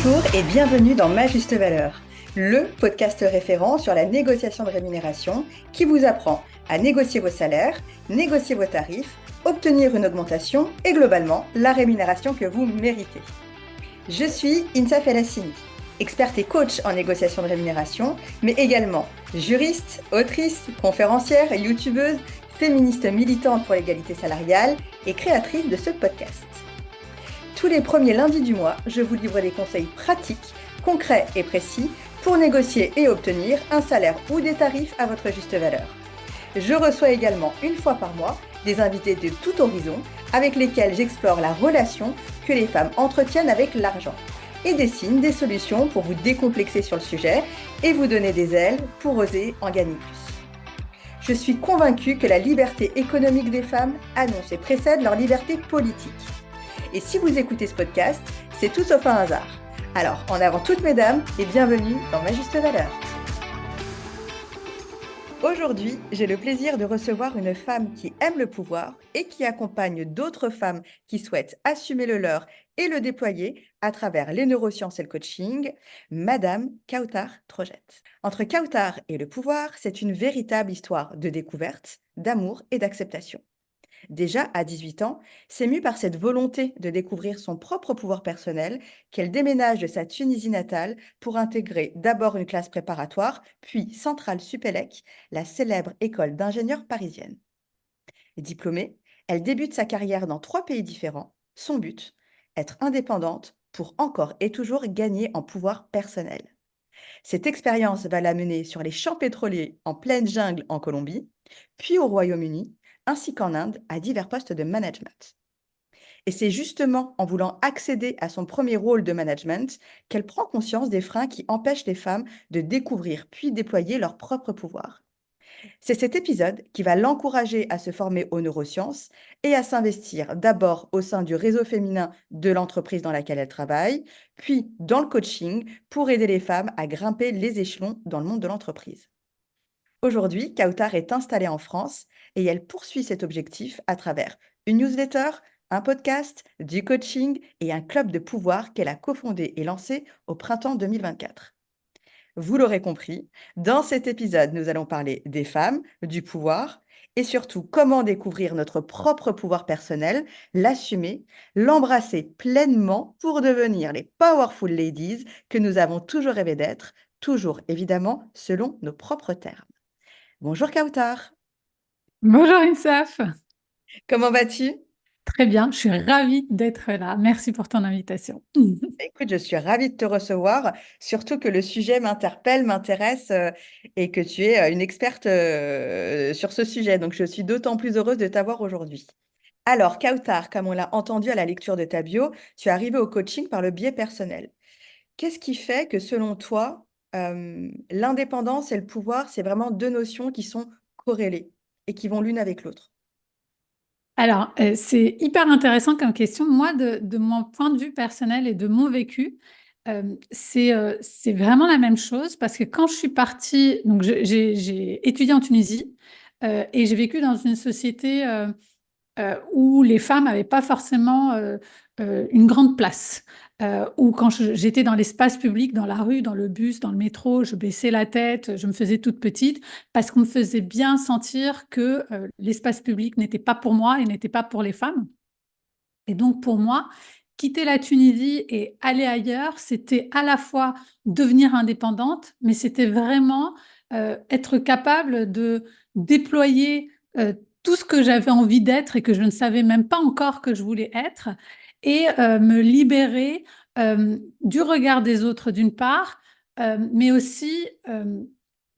Bonjour et bienvenue dans Ma Juste Valeur, le podcast référent sur la négociation de rémunération qui vous apprend à négocier vos salaires, négocier vos tarifs, obtenir une augmentation et globalement la rémunération que vous méritez. Je suis Insaf El Hassini, experte et coach en négociation de rémunération, mais également juriste, autrice, conférencière, youtubeuse, féministe militante pour l'égalité salariale et créatrice de ce podcast. Tous les premiers lundis du mois, je vous livre des conseils pratiques, concrets et précis pour négocier et obtenir un salaire ou des tarifs à votre juste valeur. Je reçois également une fois par mois des invités de tout horizon avec lesquels j'explore la relation que les femmes entretiennent avec l'argent et dessine des solutions pour vous décomplexer sur le sujet et vous donner des ailes pour oser en gagner plus. Je suis convaincue que la liberté économique des femmes annonce et précède leur liberté politique. Et si vous écoutez ce podcast, c'est tout sauf un hasard. Alors, en avant toutes mesdames et bienvenue dans Ma Juste Valeur. Aujourd'hui, j'ai le plaisir de recevoir une femme qui aime le pouvoir et qui accompagne d'autres femmes qui souhaitent assumer le leur et le déployer à travers les neurosciences et le coaching, Madame Kautar Trojett. Entre Kautar et le pouvoir, c'est une véritable histoire de découverte, d'amour et d'acceptation. Déjà à 18 ans, c'est mue par cette volonté de découvrir son propre pouvoir personnel qu'elle déménage de sa Tunisie natale pour intégrer d'abord une classe préparatoire, puis Centrale Supélec, la célèbre école d'ingénieurs parisienne. Diplômée, elle débute sa carrière dans 3 pays différents. Son but, être indépendante pour encore et toujours gagner en pouvoir personnel. Cette expérience va la mener sur les champs pétroliers en pleine jungle en Colombie, puis au Royaume-Uni, ainsi qu'en Inde à divers postes de management. Et c'est justement en voulant accéder à son premier rôle de management qu'elle prend conscience des freins qui empêchent les femmes de découvrir puis déployer leur propre pouvoir. C'est cet épisode qui va l'encourager à se former aux neurosciences et à s'investir d'abord au sein du réseau féminin de l'entreprise dans laquelle elle travaille, puis dans le coaching pour aider les femmes à grimper les échelons dans le monde de l'entreprise. Aujourd'hui, Kautar est installée en France et elle poursuit cet objectif à travers une newsletter, un podcast, du coaching et un club de pouvoir qu'elle a cofondé et lancé au printemps 2024. Vous l'aurez compris, dans cet épisode, nous allons parler des femmes, du pouvoir et surtout comment découvrir notre propre pouvoir personnel, l'assumer, l'embrasser pleinement pour devenir les powerful ladies que nous avons toujours rêvé d'être, toujours évidemment selon nos propres termes. Bonjour Kautar, Bonjour Insaf, comment vas-tu? très bien, je suis ravie d'être là. Merci pour ton invitation. Écoute, je suis ravie de te recevoir, surtout que le sujet m'interpelle, m'intéresse et que tu es une experte sur ce sujet. Donc, je suis d'autant plus heureuse de t'avoir aujourd'hui. Alors, Kautar, comme on l'a entendu à la lecture de ta bio, tu es arrivée au coaching par le biais personnel. Qu'est-ce qui fait que, selon toi, l'indépendance et le pouvoir, c'est vraiment deux notions qui sont corrélées et qui vont l'une avec l'autre? Alors, c'est hyper intéressant comme question. Moi, de mon point de vue personnel et de mon vécu, c'est vraiment la même chose parce que quand je suis partie, donc j'ai étudié en Tunisie et j'ai vécu dans une société où les femmes n'avaient pas forcément une grande place. Où quand j'étais dans l'espace public, dans la rue, dans le bus, dans le métro, je baissais la tête, je me faisais toute petite parce qu'on me faisait bien sentir que l'espace public n'était pas pour moi et n'était pas pour les femmes. Et donc pour moi, quitter la Tunisie et aller ailleurs, c'était à la fois devenir indépendante, mais c'était vraiment être capable de déployer tout ce que j'avais envie d'être et que je ne savais même pas encore que je voulais être, et me libérer du regard des autres d'une part, mais aussi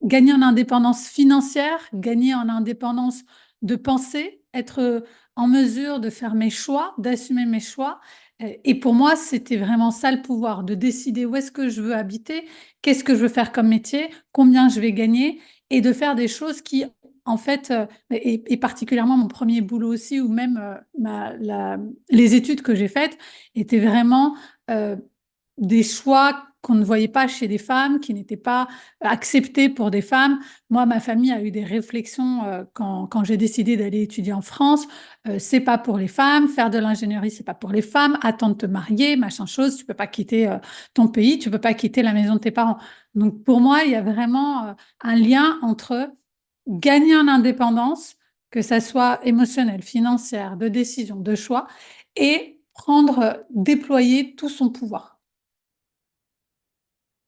gagner en indépendance financière, gagner en indépendance de pensée, être en mesure de faire mes choix, d'assumer mes choix. Et pour moi, c'était vraiment ça le pouvoir, de décider où est-ce que je veux habiter, qu'est-ce que je veux faire comme métier, combien je vais gagner, et de faire des choses qui, en fait, et particulièrement mon premier boulot aussi, ou même les études que j'ai faites, étaient vraiment des choix qu'on ne voyait pas chez des femmes, qui n'étaient pas acceptées pour des femmes. Moi, ma famille a eu des réflexions quand j'ai décidé d'aller étudier en France. C'est pas pour les femmes, faire de l'ingénierie, c'est pas pour les femmes, attends de te marier, machin chose, tu peux pas quitter ton pays, tu peux pas quitter la maison de tes parents. Donc pour moi, il y a vraiment un lien entre gagner en indépendance, que ça soit émotionnel, financière, de décision, de choix, et prendre, déployer tout son pouvoir.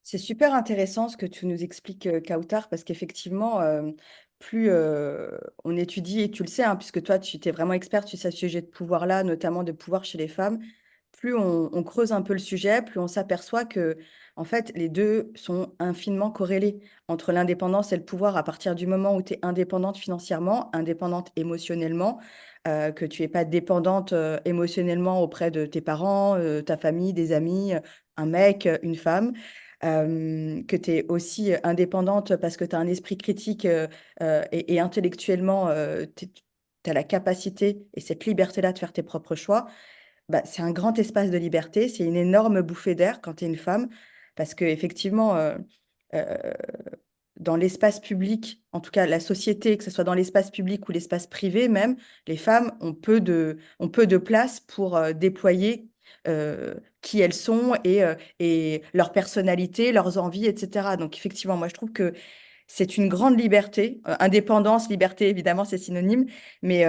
C'est super intéressant ce que tu nous expliques, Kautar, parce qu'effectivement, plus on étudie, et tu le sais, hein, puisque toi, tu es vraiment experte sur ce sujet de pouvoir-là, notamment de pouvoir chez les femmes, plus on creuse un peu le sujet, plus on s'aperçoit que, en fait, les deux sont infiniment corrélés entre l'indépendance et le pouvoir. À partir du moment où tu es indépendante financièrement, indépendante émotionnellement, que tu n'es pas dépendante émotionnellement auprès de tes parents, ta famille, des amis, un mec, une femme, que tu es aussi indépendante parce que tu as un esprit critique et intellectuellement, tu as la capacité et cette liberté-là de faire tes propres choix, bah, c'est un grand espace de liberté, c'est une énorme bouffée d'air quand tu es une femme, parce qu'effectivement, dans l'espace public, en tout cas la société, que ce soit dans l'espace public ou l'espace privé même, les femmes ont peu de place pour déployer qui elles sont et leur personnalité, leurs envies, etc. Donc effectivement, moi je trouve que c'est une grande liberté. Indépendance, liberté, évidemment, c'est synonyme, mais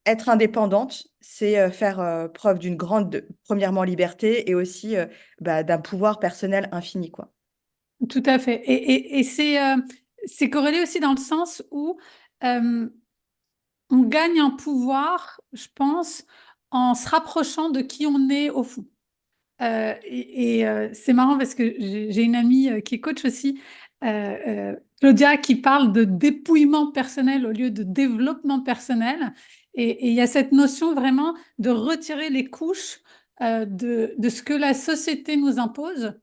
être indépendante, c'est faire preuve d'une grande, premièrement, liberté et aussi bah, d'un pouvoir personnel infini, quoi. Tout à fait. Et c'est corrélé aussi dans le sens où euh, on gagne en pouvoir, je pense, en se rapprochant de qui on est au fond. C'est marrant parce que j'ai une amie qui est coach aussi, Claudia, qui parle de dépouillement personnel au lieu de développement personnel. Et il y a cette notion vraiment de retirer les couches de ce que la société nous impose.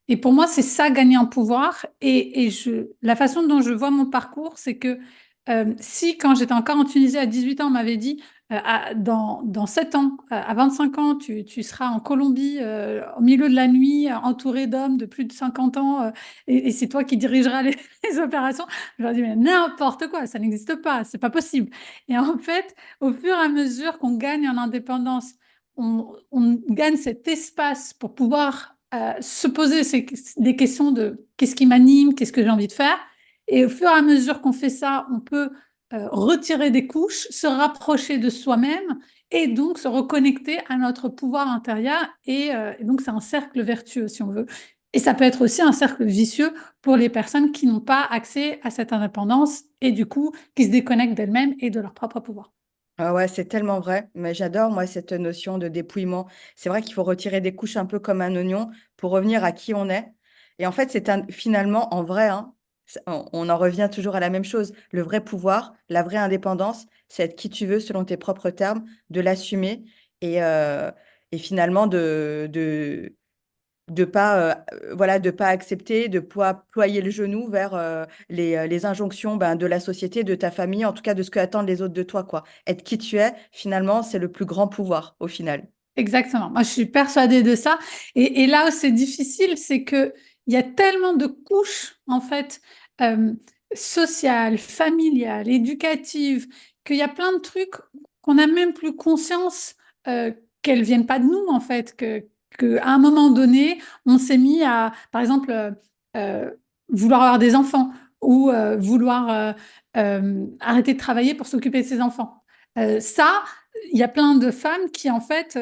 Et pour moi, c'est ça, gagner en pouvoir. La façon dont je vois mon parcours, c'est que si quand j'étais encore en Tunisie à 18 ans, on m'avait dit dans 7 ans, à 25 ans, tu seras en Colombie, au milieu de la nuit, entouré d'hommes de plus de 50 ans, et c'est toi qui dirigeras les, les opérations. Je leur dis, mais n'importe quoi, ça n'existe pas, c'est pas possible. Et en fait, au fur et à mesure qu'on gagne en indépendance, on gagne cet espace pour pouvoir se poser des questions de qu'est-ce qui m'anime, qu'est-ce que j'ai envie de faire. Et au fur et à mesure qu'on fait ça, on peut retirer des couches, se rapprocher de soi-même et donc se reconnecter à notre pouvoir intérieur. Et donc, c'est un cercle vertueux, si on veut. Et ça peut être aussi un cercle vicieux pour les personnes qui n'ont pas accès à cette indépendance et du coup, qui se déconnectent d'elles-mêmes et de leur propre pouvoir. Ah ouais, c'est tellement vrai, mais j'adore moi cette notion de dépouillement. C'est vrai qu'il faut retirer des couches un peu comme un oignon pour revenir à qui on est. Et en fait, finalement, en vrai, hein, on en revient toujours à la même chose. Le vrai pouvoir, la vraie indépendance, c'est être qui tu veux selon tes propres termes, de l'assumer et finalement de pas voilà de pas accepter de ployer le genou vers les injonctions ben, de la société, de ta famille, en tout cas de ce que attendent les autres de toi quoi. Être qui tu es, finalement, c'est le plus grand pouvoir au final. Exactement. Moi, je suis persuadée de ça. Et là où c'est difficile, c'est que il y a tellement de couches, en fait, euh, sociales, familiales, éducatives, qu'il y a plein de trucs qu'on n'a même plus conscience qu'elles viennent pas de nous, en fait. À un moment donné, on s'est mis à, par exemple, euh, vouloir avoir des enfants ou vouloir arrêter de travailler pour s'occuper de ses enfants. Ça, il y a plein de femmes qui, en fait,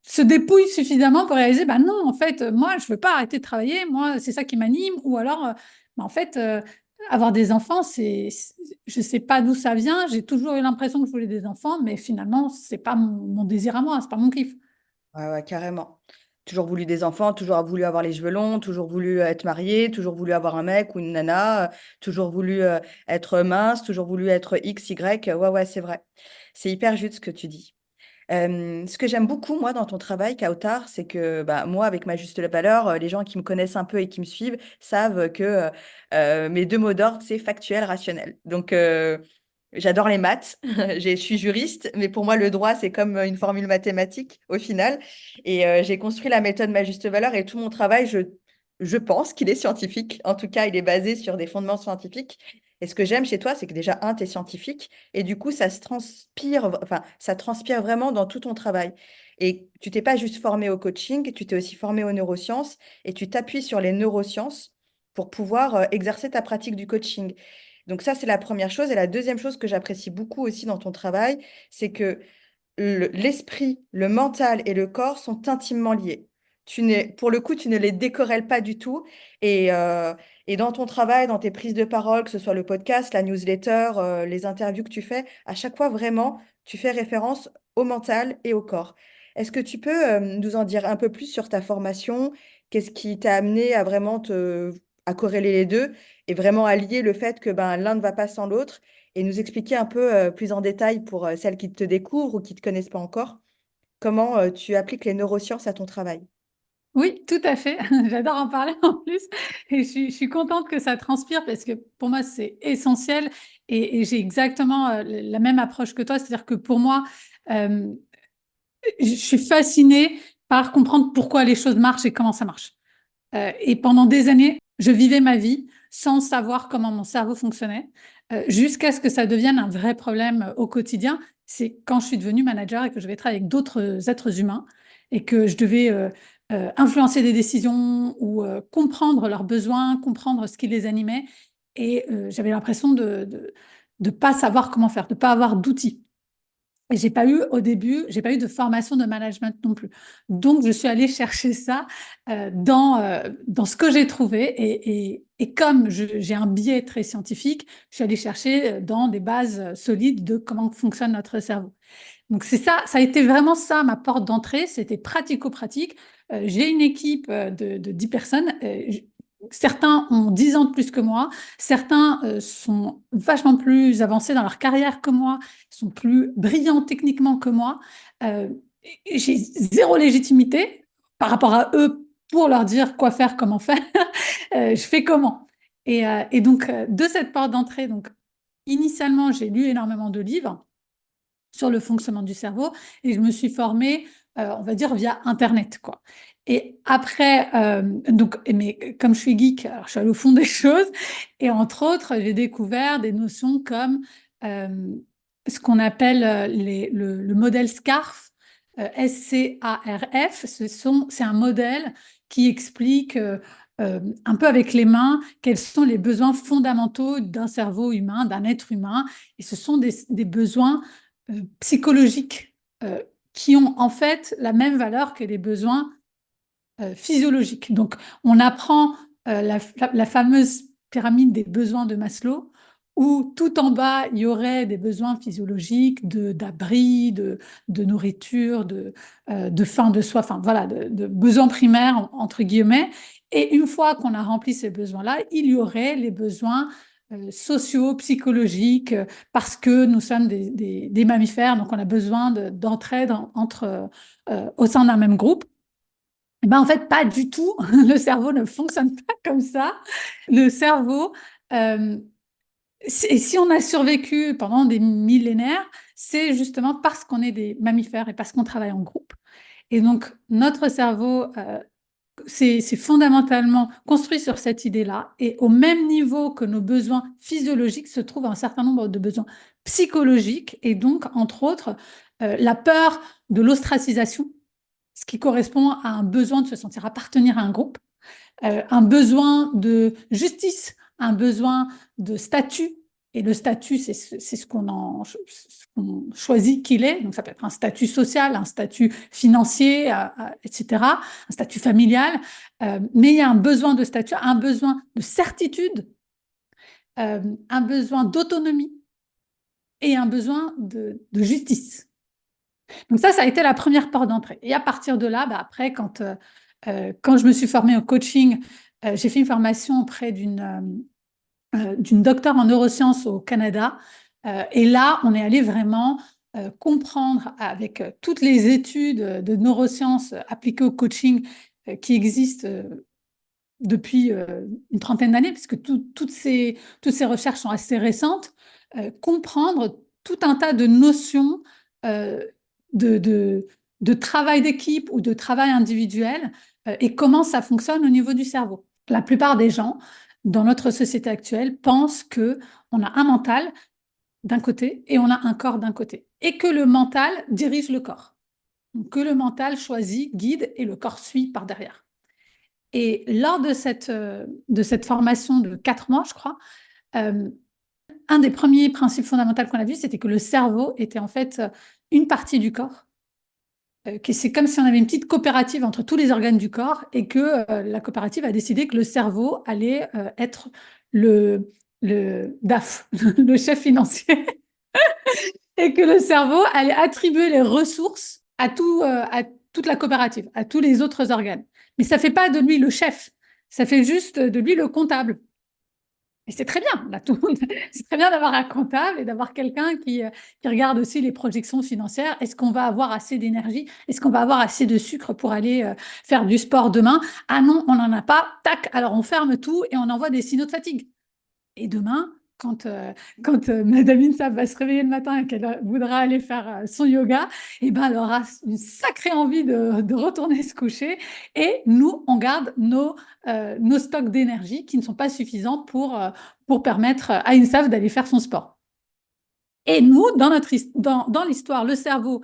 se dépouillent suffisamment pour réaliser, bah non, en fait, moi, je veux pas arrêter de travailler, moi, c'est ça qui m'anime, ou alors, bah, en fait, avoir des enfants, je sais pas d'où ça vient, j'ai toujours eu l'impression que je voulais des enfants, mais finalement, c'est pas mon désir à moi, c'est pas mon kiff. Ouais, ouais, carrément. Toujours voulu des enfants, toujours voulu avoir les cheveux longs, toujours voulu être marié, toujours voulu avoir un mec ou une nana, toujours voulu être mince, toujours voulu être X, Y. Ouais, ouais, c'est vrai. C'est hyper juste ce que tu dis. Ce que j'aime beaucoup, moi, dans ton travail, Kautar, c'est que bah, moi, avec ma juste valeur, les gens qui me connaissent un peu et qui me suivent savent que mes deux mots d'ordre, c'est factuel, rationnel. Donc, J'adore les maths. Je suis juriste, mais pour moi, le droit, c'est comme une formule mathématique au final. Et j'ai construit la méthode Ma Juste Valeur et tout mon travail, je pense qu'il est scientifique. En tout cas, il est basé sur des fondements scientifiques. Et ce que j'aime chez toi, c'est que déjà, un, tu es scientifique et du coup, ça se transpire, enfin, ça transpire vraiment dans tout ton travail. Et tu t'es pas juste formé au coaching, tu t'es aussi formé aux neurosciences et tu t'appuies sur les neurosciences pour pouvoir exercer ta pratique du coaching. Donc ça, c'est la première chose. Et la deuxième chose que j'apprécie beaucoup aussi dans ton travail, c'est que l'esprit, le mental et le corps sont intimement liés. Pour le coup, tu ne les décorrèles pas du tout. Et dans ton travail, dans tes prises de parole, que ce soit le podcast, la newsletter, les interviews que tu fais, à chaque fois, vraiment, tu fais référence au mental et au corps. Est-ce que tu peux nous en dire un peu plus sur ta formation? Qu'est-ce qui t'a amené à vraiment à corréler les deux et vraiment allier le fait que ben, l'un ne va pas sans l'autre et nous expliquer un peu plus en détail pour celles qui te découvrent ou qui ne te connaissent pas encore, comment tu appliques les neurosciences à ton travail. Oui, tout à fait. J'adore en parler en plus. Et je suis contente que ça transpire parce que pour moi, c'est essentiel. Et j'ai exactement la même approche que toi. C'est-à-dire que pour moi, euh, je suis fascinée par comprendre pourquoi les choses marchent et comment ça marche. Et pendant des années, je vivais ma vie sans savoir comment mon cerveau fonctionnait, jusqu'à ce que ça devienne un vrai problème au quotidien. C'est quand je suis devenue manager et que je vais travailler avec d'autres êtres humains et que je devais influencer des décisions ou comprendre leurs besoins, comprendre ce qui les animait. Et j'avais l'impression de pas savoir comment faire, de pas avoir d'outils. Et j'ai pas eu au début, j'ai pas eu de formation de management non plus. Donc, je suis allée chercher ça dans ce que j'ai trouvé. Et comme j'ai un biais très scientifique, je suis allée chercher dans des bases solides de comment fonctionne notre cerveau. Donc, c'est ça, ça a été vraiment ça ma porte d'entrée. C'était pratico-pratique. J'ai une équipe de 10 personnes. Certains ont 10 ans de plus que moi. Certains sont vachement plus avancés dans leur carrière que moi, sont plus brillants techniquement que moi. Euh, j'ai zéro légitimité par rapport à eux pour leur dire quoi faire, comment faire. Je fais comment. Et donc, de cette porte d'entrée, donc, initialement, j'ai lu énormément de livres sur le fonctionnement du cerveau et je me suis formée, on va dire, via Internet, quoi. Et après, donc, mais comme je suis geek, alors je suis allée au fond des choses et entre autres, j'ai découvert des notions comme euh, ce qu'on appelle le modèle SCARF, SCARF. C'est un modèle qui explique un peu avec les mains quels sont les besoins fondamentaux d'un cerveau humain, d'un être humain. Et ce sont des besoins psychologiques qui ont en fait la même valeur que les besoins physiologiques. Donc, on apprend la fameuse pyramide des besoins de Maslow, où tout en bas, il y aurait des besoins physiologiques d'abri, de nourriture, de faim, de soif, enfin voilà, de besoins primaires, entre guillemets. Et une fois qu'on a rempli ces besoins-là, il y aurait les besoins sociaux, psychologiques, parce que nous sommes des mammifères, donc on a besoin d'entraide au sein d'un même groupe. Eh ben, en fait, pas du tout. Le cerveau ne fonctionne pas comme ça. Le cerveau, euh, et si on a survécu pendant des millénaires, c'est justement parce qu'on est des mammifères et parce qu'on travaille en groupe. Et donc, notre cerveau, c'est fondamentalement construit sur cette idée-là. Et au même niveau que nos besoins physiologiques se trouve un certain nombre de besoins psychologiques. Et donc, entre autres, la peur de l'ostracisation, ce qui correspond à un besoin de se sentir appartenir à un groupe, un besoin de justice, un besoin de statut. Et le statut, c'est ce qu'on choisit qu'il est. Donc, ça peut être un statut social, un statut financier, etc., un statut familial. Mais il y a un besoin de statut, un besoin de certitude, un besoin d'autonomie et un besoin de justice. Donc ça a été la première porte d'entrée. Et à partir de là, bah après, quand je me suis formée au coaching, j'ai fait une formation auprès d'une docteure en neurosciences au Canada. Et là, on est allé vraiment comprendre avec toutes les études de neurosciences appliquées au coaching qui existent depuis une trentaine d'années, puisque toutes ces recherches sont assez récentes. comprendre tout un tas de notions euh, de, de, de travail d'équipe ou de travail individuel et comment ça fonctionne au niveau du cerveau. La plupart des gens dans notre société actuelle pensent que on a un mental d'un côté et on a un corps d'un côté et que le mental dirige le corps. Donc, que le mental choisit, guide et le corps suit par derrière. Et lors de cette formation de 4 mois, je crois, euh, un des premiers principes fondamentaux qu'on a vu, c'était que le cerveau était en fait une partie du corps. Que c'est comme si on avait une petite coopérative entre tous les organes du corps et que la coopérative a décidé que le cerveau allait être le DAF, le chef financier, et que le cerveau allait attribuer les ressources à toute la coopérative, à tous les autres organes. Mais ça ne fait pas de lui le chef, ça fait juste de lui le comptable. Et c'est très bien, là, c'est très bien d'avoir un comptable et d'avoir quelqu'un qui regarde aussi les projections financières. Est-ce qu'on va avoir assez d'énergie? Est-ce qu'on va avoir assez de sucre pour aller faire du sport demain? Ah non, on n'en a pas. Tac, alors on ferme tout et on envoie des signaux de fatigue. Et demain, quand Madame Insab va se réveiller le matin et qu'elle voudra aller faire son yoga, eh ben, elle aura une sacrée envie de retourner se coucher. Et nous, on garde nos stocks d'énergie qui ne sont pas suffisants pour permettre à Insab d'aller faire son sport. Et nous, dans l'histoire, le cerveau,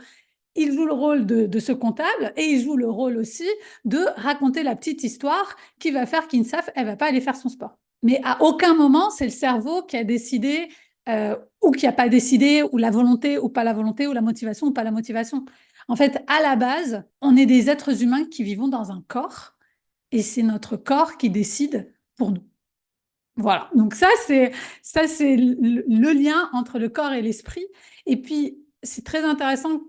il joue le rôle de ce comptable et il joue le rôle aussi de raconter la petite histoire qui va faire qu'Insaf, elle va pas aller faire son sport. Mais à aucun moment, c'est le cerveau qui a décidé ou qui n'a pas décidé, ou la volonté ou pas la volonté, ou la motivation ou pas la motivation. En fait, à la base, on est des êtres humains qui vivons dans un corps et c'est notre corps qui décide pour nous. Voilà, donc ça c'est le lien entre le corps et l'esprit. Et puis, c'est très intéressant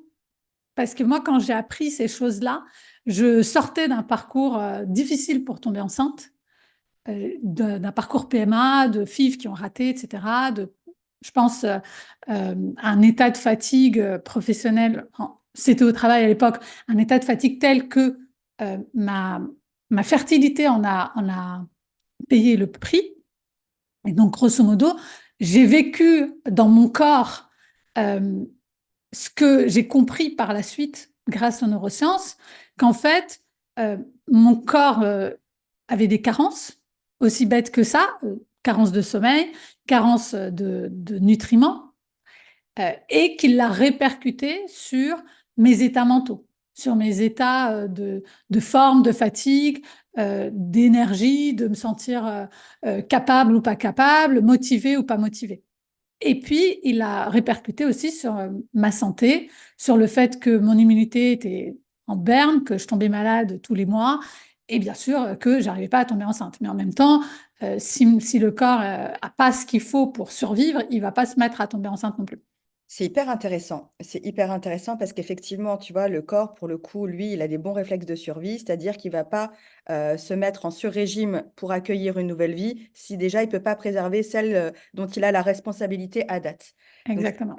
parce que moi, quand j'ai appris ces choses-là, je sortais d'un parcours difficile pour tomber enceinte, d'un parcours PMA, de filles qui ont raté, etc. Je pense, un état de fatigue professionnelle, c'était au travail à l'époque, un état de fatigue tel que euh, ma, ma fertilité en a payé le prix. Et donc, grosso modo, j'ai vécu dans mon corps euh, ce que j'ai compris par la suite, grâce aux neurosciences, qu'en fait, euh, mon corps avait des carences, aussi bêtes que ça, carence de sommeil, carence de nutriments, et qu'il l'a répercuté sur mes états mentaux, sur mes états de forme, de fatigue, d'énergie, de me sentir capable ou pas capable, motivé ou pas motivé. Et puis, il a répercuté aussi sur ma santé, sur le fait que mon immunité était en berne, que je tombais malade tous les mois, et bien sûr que j'arrivais pas à tomber enceinte. Mais en même temps, si le corps a pas ce qu'il faut pour survivre, il va pas se mettre à tomber enceinte non plus. C'est hyper intéressant. C'est hyper intéressant parce qu'effectivement, tu vois, le corps, pour le coup, lui, il a des bons réflexes de survie, c'est-à-dire qu'il va pas se mettre en sur-régime pour accueillir une nouvelle vie si déjà il peut pas préserver celle dont il a la responsabilité à date. Donc, c'est Exactement.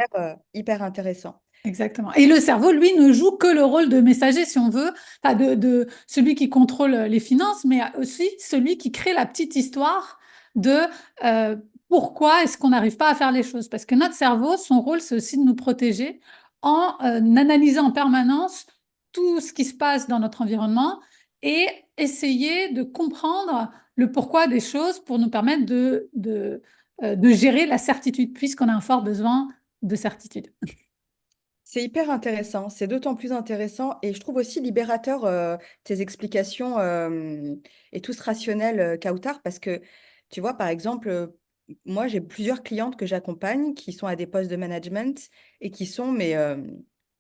hyper intéressant. Exactement. Et le cerveau, lui, ne joue que le rôle de messager, si on veut, enfin de celui qui contrôle les finances, mais aussi celui qui crée la petite histoire de euh, pourquoi est-ce qu'on n'arrive pas à faire les choses. Parce que notre cerveau, son rôle, c'est aussi de nous protéger en analysant en permanence tout ce qui se passe dans notre environnement et essayer de comprendre le pourquoi des choses pour nous permettre de gérer la certitude, puisqu'on a un fort besoin de certitude. C'est hyper intéressant. C'est d'autant plus intéressant et je trouve aussi libérateur tes explications et tout ce rationnel, Kautar, parce que tu vois, par exemple, moi, j'ai plusieurs clientes que j'accompagne qui sont à des postes de management et qui sont mais,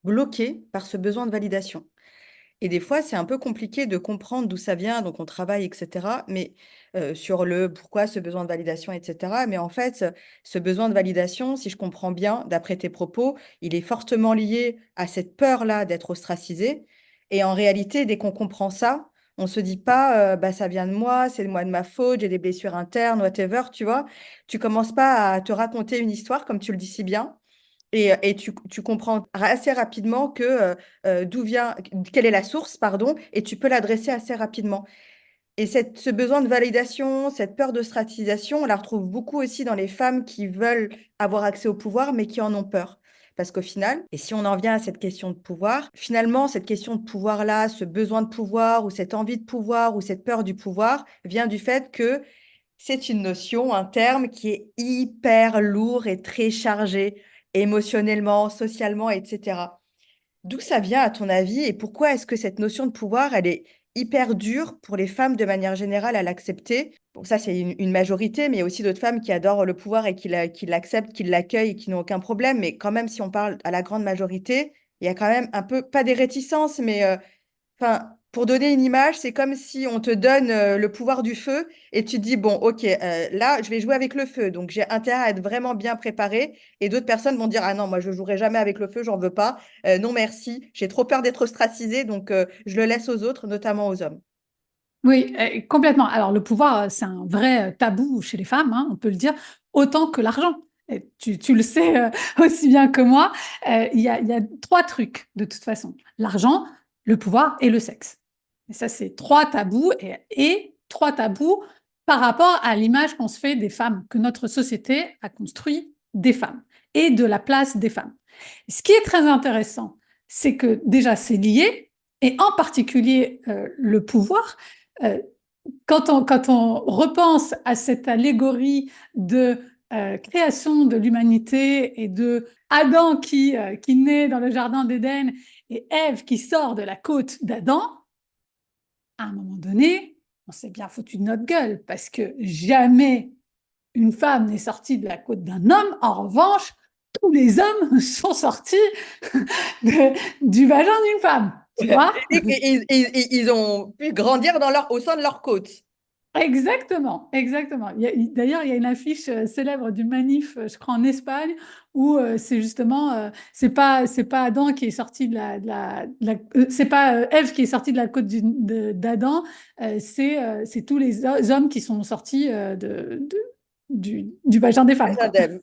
bloquées par ce besoin de validation. Et des fois, c'est un peu compliqué de comprendre d'où ça vient, donc on travaille, etc. Mais sur le pourquoi ce besoin de validation, etc. Mais en fait, ce besoin de validation, si je comprends bien, d'après tes propos, il est fortement lié à cette peur-là d'être ostracisé. Et en réalité, dès qu'on comprend ça, on se dit pas, bah, ça vient de moi, c'est moi de ma faute, j'ai des blessures internes, whatever, tu vois. Tu commences pas à te raconter une histoire, comme tu le dis si bien. Et tu comprends assez rapidement que d'où vient, quelle est la source, pardon, et tu peux l'adresser assez rapidement. Et ce besoin de validation, cette peur de stratisation, on la retrouve beaucoup aussi dans les femmes qui veulent avoir accès au pouvoir, mais qui en ont peur. Parce qu'au final, et si on en vient à cette question de pouvoir, finalement, cette question de pouvoir-là, ce besoin de pouvoir, ou cette envie de pouvoir, ou cette peur du pouvoir, vient du fait que c'est une notion, un terme qui est hyper lourd et très chargé émotionnellement, socialement, etc. D'où ça vient, à ton avis, et pourquoi est-ce que cette notion de pouvoir, elle est hyper dure pour les femmes de manière générale à l'accepter? Bon, ça, c'est une majorité, mais il y a aussi d'autres femmes qui adorent le pouvoir et qui l'acceptent, qui l'accueillent et qui n'ont aucun problème. Mais quand même, si on parle à la grande majorité, il y a quand même un peu, pas des réticences, mais enfin, pour donner une image, c'est comme si on te donne le pouvoir du feu et tu te dis, bon, ok, là, je vais jouer avec le feu, donc j'ai intérêt à être vraiment bien préparé. Et d'autres personnes vont dire, ah non, moi, je jouerai jamais avec le feu, j'en veux pas. Non, merci, j'ai trop peur d'être ostracisée, donc je le laisse aux autres, notamment aux hommes. Oui, complètement. Alors, le pouvoir, c'est un vrai tabou chez les femmes, hein, on peut le dire, autant que l'argent. Et tu le sais aussi bien que moi. Il y a trois trucs, de toute façon. L'argent, le pouvoir et le sexe. Et ça, c'est trois tabous et trois tabous par rapport à l'image qu'on se fait des femmes, que notre société a construit des femmes et de la place des femmes. Ce qui est très intéressant, c'est que déjà, c'est lié, et en particulier le pouvoir. Euh, quand on repense à cette allégorie de création de l'humanité et de Adam qui naît dans le jardin d'Éden et Ève qui sort de la côte d'Adam, à un moment donné, on s'est bien foutu de notre gueule parce que jamais une femme n'est sortie de la côte d'un homme. En revanche, tous les hommes sont sortis du vagin d'une femme, tu vois? Ils ont pu grandir au sein de leur côte. Exactement, exactement. D'ailleurs, il y a une affiche célèbre d'une manif, je crois en Espagne, où c'est justement, c'est pas Adam qui est sorti c'est pas Ève qui est sortie de la côte d'Adam, c'est tous les hommes qui sont sortis du vagin des femmes, quoi. J'adore.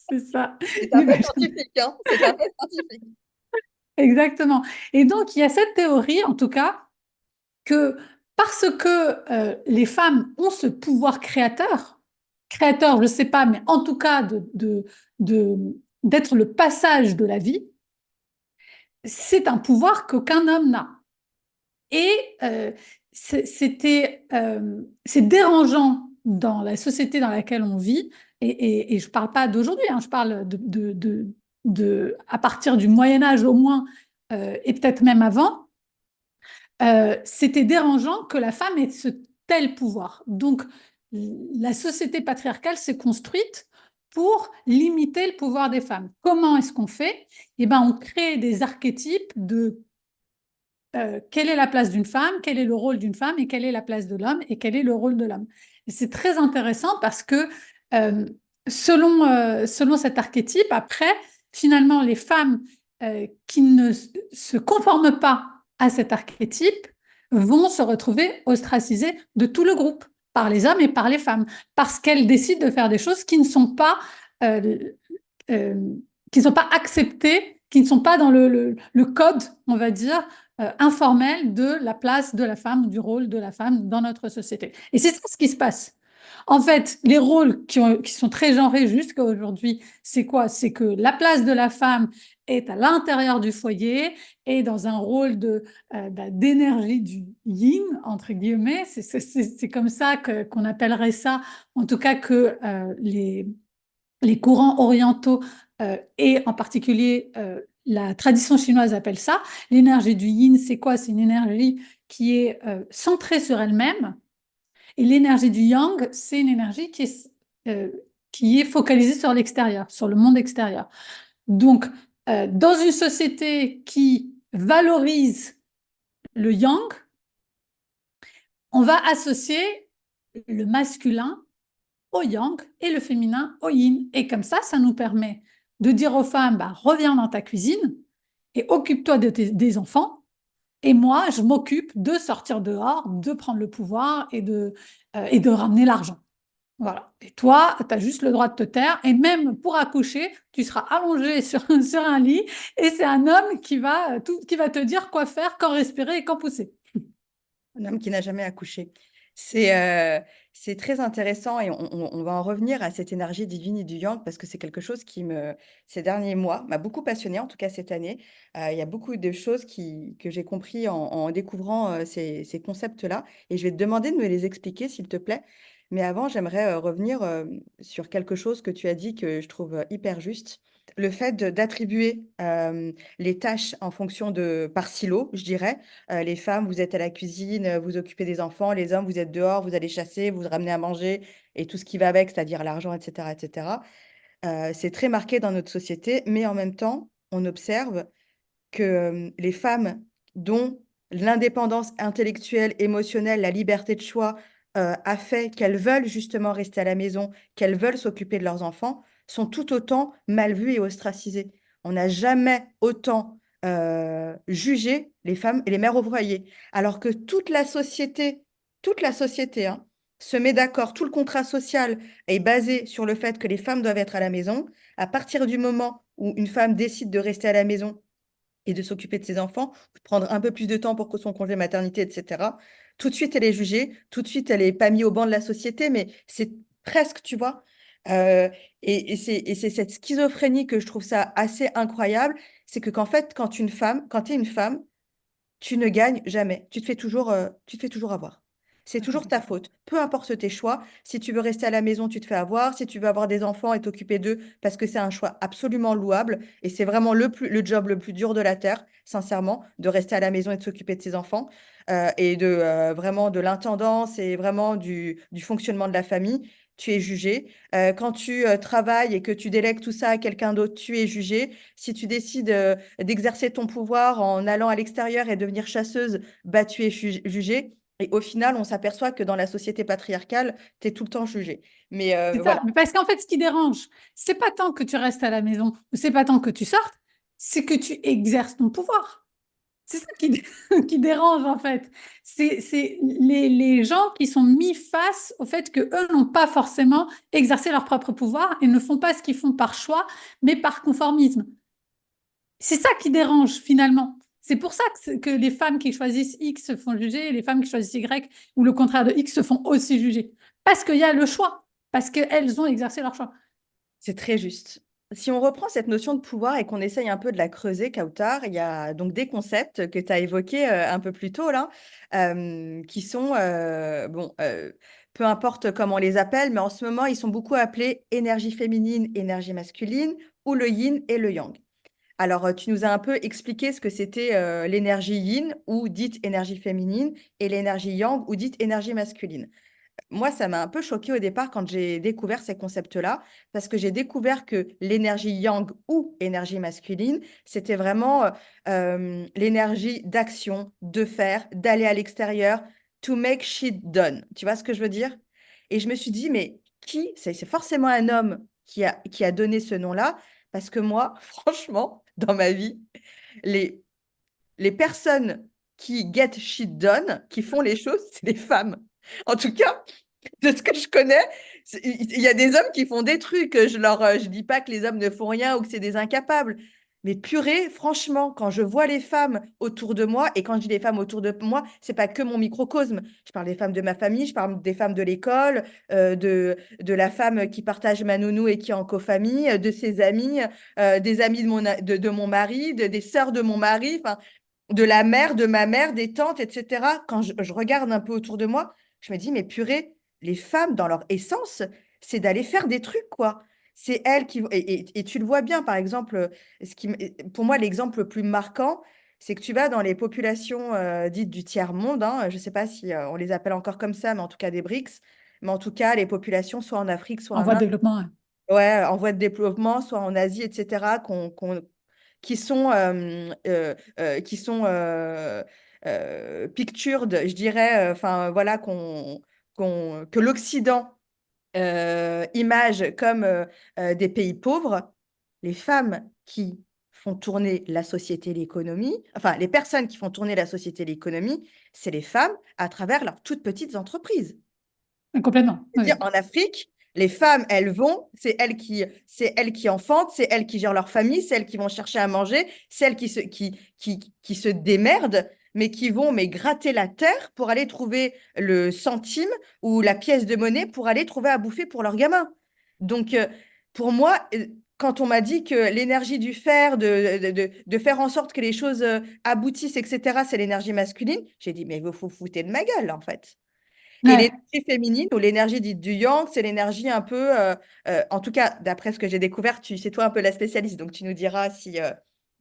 C'est ça, C'est un du fait vagin. scientifique, hein. C'est un fait scientifique. Exactement. Et donc, il y a cette théorie, en tout cas, que parce que les femmes ont ce pouvoir créateur, je ne sais pas, mais en tout cas de, d'être le passage de la vie, c'est un pouvoir qu'aucun homme n'a. Et c'est dérangeant dans la société dans laquelle on vit, et je ne parle pas d'aujourd'hui, hein, je parle à partir du Moyen Âge au moins, et peut-être même avant, c'était dérangeant que la femme ait ce tel pouvoir. Donc, la société patriarcale s'est construite pour limiter le pouvoir des femmes. Comment est-ce qu'on fait? Eh ben, on crée des archétypes de quelle est la place d'une femme, quel est le rôle d'une femme, et quelle est la place de l'homme, et quel est le rôle de l'homme. Et c'est très intéressant parce que euh, selon cet archétype, après, finalement, les femmes qui ne se conforment pas à cet archétype vont se retrouver ostracisées de tout le groupe, par les hommes et par les femmes, parce qu'elles décident de faire des choses qui ne sont pas, euh, euh, qui ne sont pas acceptées, qui ne sont pas dans le code, on va dire, informel de la place de la femme, du rôle de la femme dans notre société. Et c'est ça ce qui se passe. En fait, les rôles qui sont très genrés jusqu'à aujourd'hui, c'est quoi? C'est que la place de la femme est à l'intérieur du foyer et dans un rôle d'énergie du yin, entre guillemets. C'est comme ça qu'on appellerait ça, en tout cas que les courants orientaux et en particulier la tradition chinoise appelle ça. L'énergie du yin, c'est quoi? C'est une énergie qui est centrée sur elle-même. Et l'énergie du yang, c'est une énergie qui est focalisée sur l'extérieur, sur le monde extérieur. Donc, dans une société qui valorise le yang, on va associer le masculin au yang et le féminin au yin. Et comme ça nous permet de dire aux femmes, bah, reviens dans ta cuisine et occupe-toi des enfants. Et moi, je m'occupe de sortir dehors, de prendre le pouvoir et de ramener l'argent. Voilà. Et toi, tu as juste le droit de te taire. Et même pour accoucher, tu seras allongé sur un lit et c'est un homme qui va te dire quoi faire, quand respirer et quand pousser. Un homme qui n'a jamais accouché. C'est très intéressant et on va en revenir à cette énergie divine et du yang parce que c'est quelque chose qui ces derniers mois, m'a beaucoup passionnée, en tout cas cette année. Il y a beaucoup de choses que j'ai compris en découvrant ces concepts-là et je vais te demander de me les expliquer, s'il te plaît. Mais avant, j'aimerais revenir sur quelque chose que tu as dit que je trouve hyper juste. Le fait d'attribuer les tâches en fonction par silo, je dirais. Les femmes, vous êtes à la cuisine, vous occupez des enfants. Les hommes, vous êtes dehors, vous allez chasser, vous ramenez à manger et tout ce qui va avec, c'est-à-dire l'argent, etc., etc. C'est très marqué dans notre société, mais en même temps, on observe que les femmes dont l'indépendance intellectuelle, émotionnelle, la liberté de choix a fait qu'elles veulent justement rester à la maison, qu'elles veulent s'occuper de leurs enfants, sont tout autant mal vues et ostracisées. On n'a jamais autant jugé les femmes et les mères au foyer, alors que toute la société, hein, se met d'accord, tout le contrat social est basé sur le fait que les femmes doivent être à la maison. À partir du moment où une femme décide de rester à la maison, et de s'occuper de ses enfants, de prendre un peu plus de temps pour que son congé maternité, etc. Tout de suite, elle est jugée, tout de suite, elle est pas mise au banc de la société, mais c'est presque, tu vois. Euh, et c'est cette schizophrénie que je trouve ça assez incroyable, c'est que qu'en fait, quand tu es une femme, tu ne gagnes jamais. Tu te fais toujours avoir. C'est Ah, toujours ta complètement. faute. Peu importe tes choix. Si tu veux rester à la maison, tu te fais avoir. Si tu veux avoir des enfants et t'occuper d'eux, parce que c'est un choix absolument louable. Et c'est vraiment le job le plus dur de la Terre, sincèrement, de rester à la maison et de s'occuper de ses enfants. Et de vraiment de l'intendance et vraiment du fonctionnement de la famille. Tu es jugé. Quand tu travailles et que tu délègues tout ça à quelqu'un d'autre, tu es jugé. Si tu décides d'exercer ton pouvoir en allant à l'extérieur et devenir chasseuse, bah, tu es jugée. Et au final, on s'aperçoit que dans la société patriarcale, tu es tout le temps jugée. Mais C'est ça. voilà. Mais parce qu'en fait, ce qui dérange, c'est pas tant que tu restes à la maison, ou c'est pas tant que tu sortes, c'est que tu exerces ton pouvoir. C'est ça qui, qui dérange en fait. C'est les gens qui sont mis face au fait que eux n'ont pas forcément exercé leur propre pouvoir et ne font pas ce qu'ils font par choix, mais par conformisme. C'est ça qui dérange finalement. C'est pour ça que les femmes qui choisissent X se font juger et les femmes qui choisissent Y ou le contraire de X se font aussi juger. Parce qu'il y a le choix, parce qu'elles ont exercé leur choix. C'est très juste. Si on reprend cette notion de pouvoir et qu'on essaye un peu de la creuser, Kautar, il y a donc des concepts que tu as évoqués un peu plus tôt là, qui sont, peu importe comment on les appelle, mais en ce moment, ils sont beaucoup appelés énergie féminine, énergie masculine, ou le yin et le yang. Alors, tu nous as un peu expliqué ce que c'était l'énergie yin, ou dite énergie féminine, et l'énergie yang, ou dite énergie masculine. Moi, ça m'a un peu choquée au départ quand j'ai découvert ces concepts-là, parce que j'ai découvert que l'énergie yang ou énergie masculine, c'était vraiment l'énergie d'action, de faire, d'aller à l'extérieur, to make shit done. Tu vois ce que je veux dire? Et je me suis dit, mais qui? C'est forcément un homme qui a donné ce nom-là, parce que moi, franchement, dans ma vie, les, les personnes qui get shit done, qui font les choses, c'est les femmes. En tout cas, de ce que je connais, il y a des hommes qui font des trucs. Je dis pas que les hommes ne font rien ou que c'est des incapables. Mais purée, franchement, quand je vois les femmes autour de moi, et quand je dis les femmes autour de moi, c'est pas que mon microcosme. Je parle des femmes de ma famille, je parle des femmes de l'école, de la femme qui partage ma nounou et qui est en cofamille, de ses amis, des amis de mon mari, des sœurs de mon mari, enfin, de la mère, de ma mère, des tantes, etc. Quand je regarde un peu autour de moi, je me dis, mais purée, les femmes, dans leur essence, c'est d'aller faire des trucs, quoi. C'est elles qui... Et tu le vois bien, par exemple, pour moi, l'exemple le plus marquant, c'est que tu vas dans les populations dites du tiers-monde, hein, je ne sais pas si on les appelle encore comme ça, mais en tout cas des BRICS, mais en tout cas, les populations, soit en Afrique, soit En en voie Inde, de développement, hein. ouais, en voie de développement, soit en Asie, etc., qui sont pictured, je dirais, enfin voilà, que l'Occident image comme des pays pauvres, les femmes qui font tourner la société et l'économie, enfin les personnes qui font tourner la société et l'économie, c'est les femmes à travers leurs toutes petites entreprises. Complètement. Oui, Dire oui. en Afrique, les femmes, elles vont, c'est elles qui enfantent, c'est elles qui gèrent leur famille, c'est elles qui vont chercher à manger, c'est elles qui se démerdent. mais qui vont gratter la terre pour aller trouver le centime ou la pièce de monnaie pour aller trouver à bouffer pour leur gamin. Donc, pour moi, quand on m'a dit que l'énergie du faire, de faire en sorte que les choses aboutissent, etc., c'est l'énergie masculine, j'ai dit, mais vous vous foutez de ma gueule, en fait. Et Ouais. l'énergie féminine ou l'énergie dite du yang, c'est l'énergie un peu, en tout cas, d'après ce que j'ai découvert, c'est toi un peu la spécialiste, donc tu nous diras si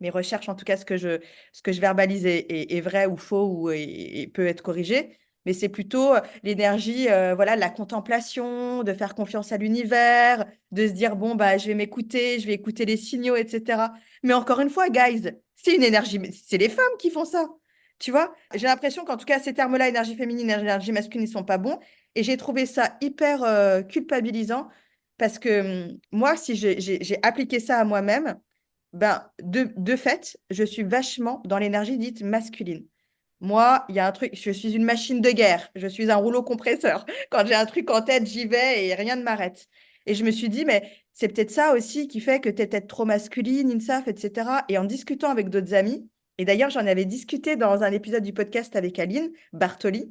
mes recherches, en tout cas ce que je verbalise est vrai ou faux ou et peut être corrigé. Mais c'est plutôt l'énergie, voilà, de la contemplation, de faire confiance à l'univers, de se dire, bon, bah, je vais m'écouter, je vais écouter les signaux, etc. Mais encore une fois, guys, c'est une énergie, c'est les femmes qui font ça. Tu vois, j'ai l'impression qu'en tout cas, ces termes-là, énergie féminine et énergie masculine, ils sont pas bons. Et j'ai trouvé ça hyper culpabilisant parce que moi, si j'ai appliqué ça à moi-même, ben, de fait, je suis vachement dans l'énergie dite masculine. Moi, il y a un truc, je suis une machine de guerre, je suis un rouleau compresseur. Quand j'ai un truc en tête, j'y vais et rien ne m'arrête. Et je me suis dit, mais c'est peut-être ça aussi qui fait que tu es peut-être trop masculine, INSAF, etc. Et en discutant avec d'autres amis, et d'ailleurs, j'en avais discuté dans un épisode du podcast avec Aline Bartoli,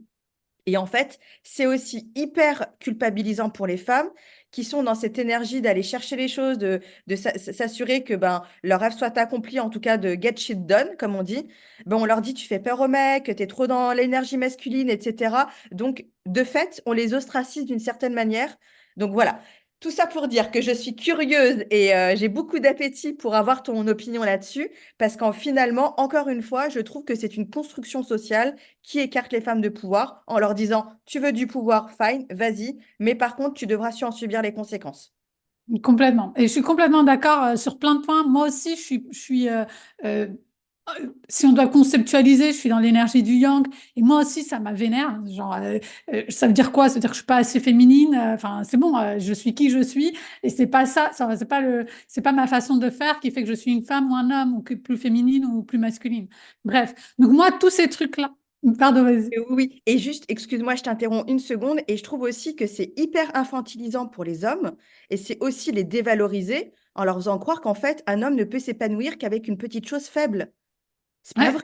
et en fait, c'est aussi hyper culpabilisant pour les femmes qui sont dans cette énergie d'aller chercher les choses, de s'assurer que ben, leur rêve soit accompli, en tout cas de get shit done, comme on dit. Ben, on leur dit, tu fais peur aux mecs, tu es trop dans l'énergie masculine, etc. Donc, de fait, on les ostracise d'une certaine manière. Donc voilà, tout ça pour dire que je suis curieuse et j'ai beaucoup d'appétit pour avoir ton opinion là-dessus, parce qu'en finalement, encore une fois, je trouve que c'est une construction sociale qui écarte les femmes de pouvoir en leur disant, tu veux du pouvoir, fine, vas-y, mais par contre, tu devras en subir les conséquences. Complètement. Et je suis complètement d'accord sur plein de points. Moi aussi, euh, si on doit conceptualiser, je suis dans l'énergie du yang. Et moi aussi, ça m'a vénère. Genre, ça veut dire quoi? Ça veut dire que je suis pas assez féminine. Enfin, c'est bon, je suis qui je suis. Et c'est pas ça, c'est pas ma façon de faire qui fait que je suis une femme ou un homme ou que plus féminine ou plus masculine. Bref. Donc moi, tous ces trucs-là. Pardon, vas-y. Oui, oui. Et juste, excuse-moi, je t'interromps une seconde. Et je trouve aussi que c'est hyper infantilisant pour les hommes. Et c'est aussi les dévaloriser en leur faisant croire qu'en fait, un homme ne peut s'épanouir qu'avec une petite chose faible. C'est pas Ouais. vrai.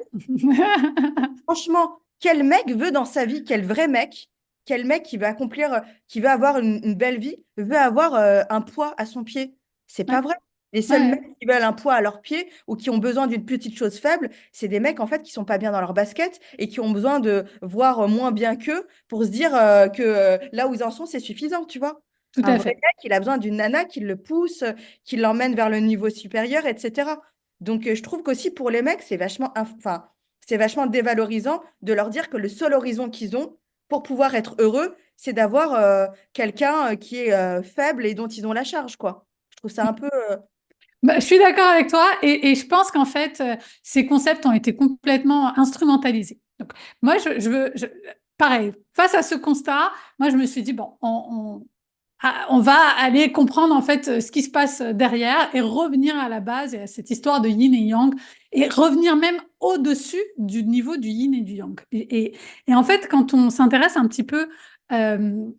Franchement, quel mec veut dans sa vie, quel mec qui veut accomplir, qui veut avoir une belle vie, veut avoir un poids à son pied? C'est Ouais. pas vrai. Les Ouais. seuls mecs Ouais. qui veulent un poids à leurs pieds ou qui ont besoin d'une petite chose faible, c'est des mecs en fait qui sont pas bien dans leur basket et qui ont besoin de voir moins bien qu'eux pour se dire que là où ils en sont, c'est suffisant, tu vois. Tout Un à vrai fait. mec, il a besoin d'une nana qui le pousse, qui l'emmène vers le niveau supérieur, etc. Donc je trouve qu'aussi pour les mecs, enfin, c'est vachement dévalorisant de leur dire que le seul horizon qu'ils ont pour pouvoir être heureux, c'est d'avoir quelqu'un qui est faible et dont ils ont la charge, quoi. Je trouve ça un peu... Bah, je suis d'accord avec toi et je pense qu'en fait, ces concepts ont été complètement instrumentalisés. Donc, moi, pareil, face à ce constat, moi, je me suis dit, bon, on va aller comprendre en fait ce qui se passe derrière et revenir à la base et à cette histoire de yin et yang et revenir même au-dessus du niveau du yin et du yang. Et en fait, quand on s'intéresse un petit peu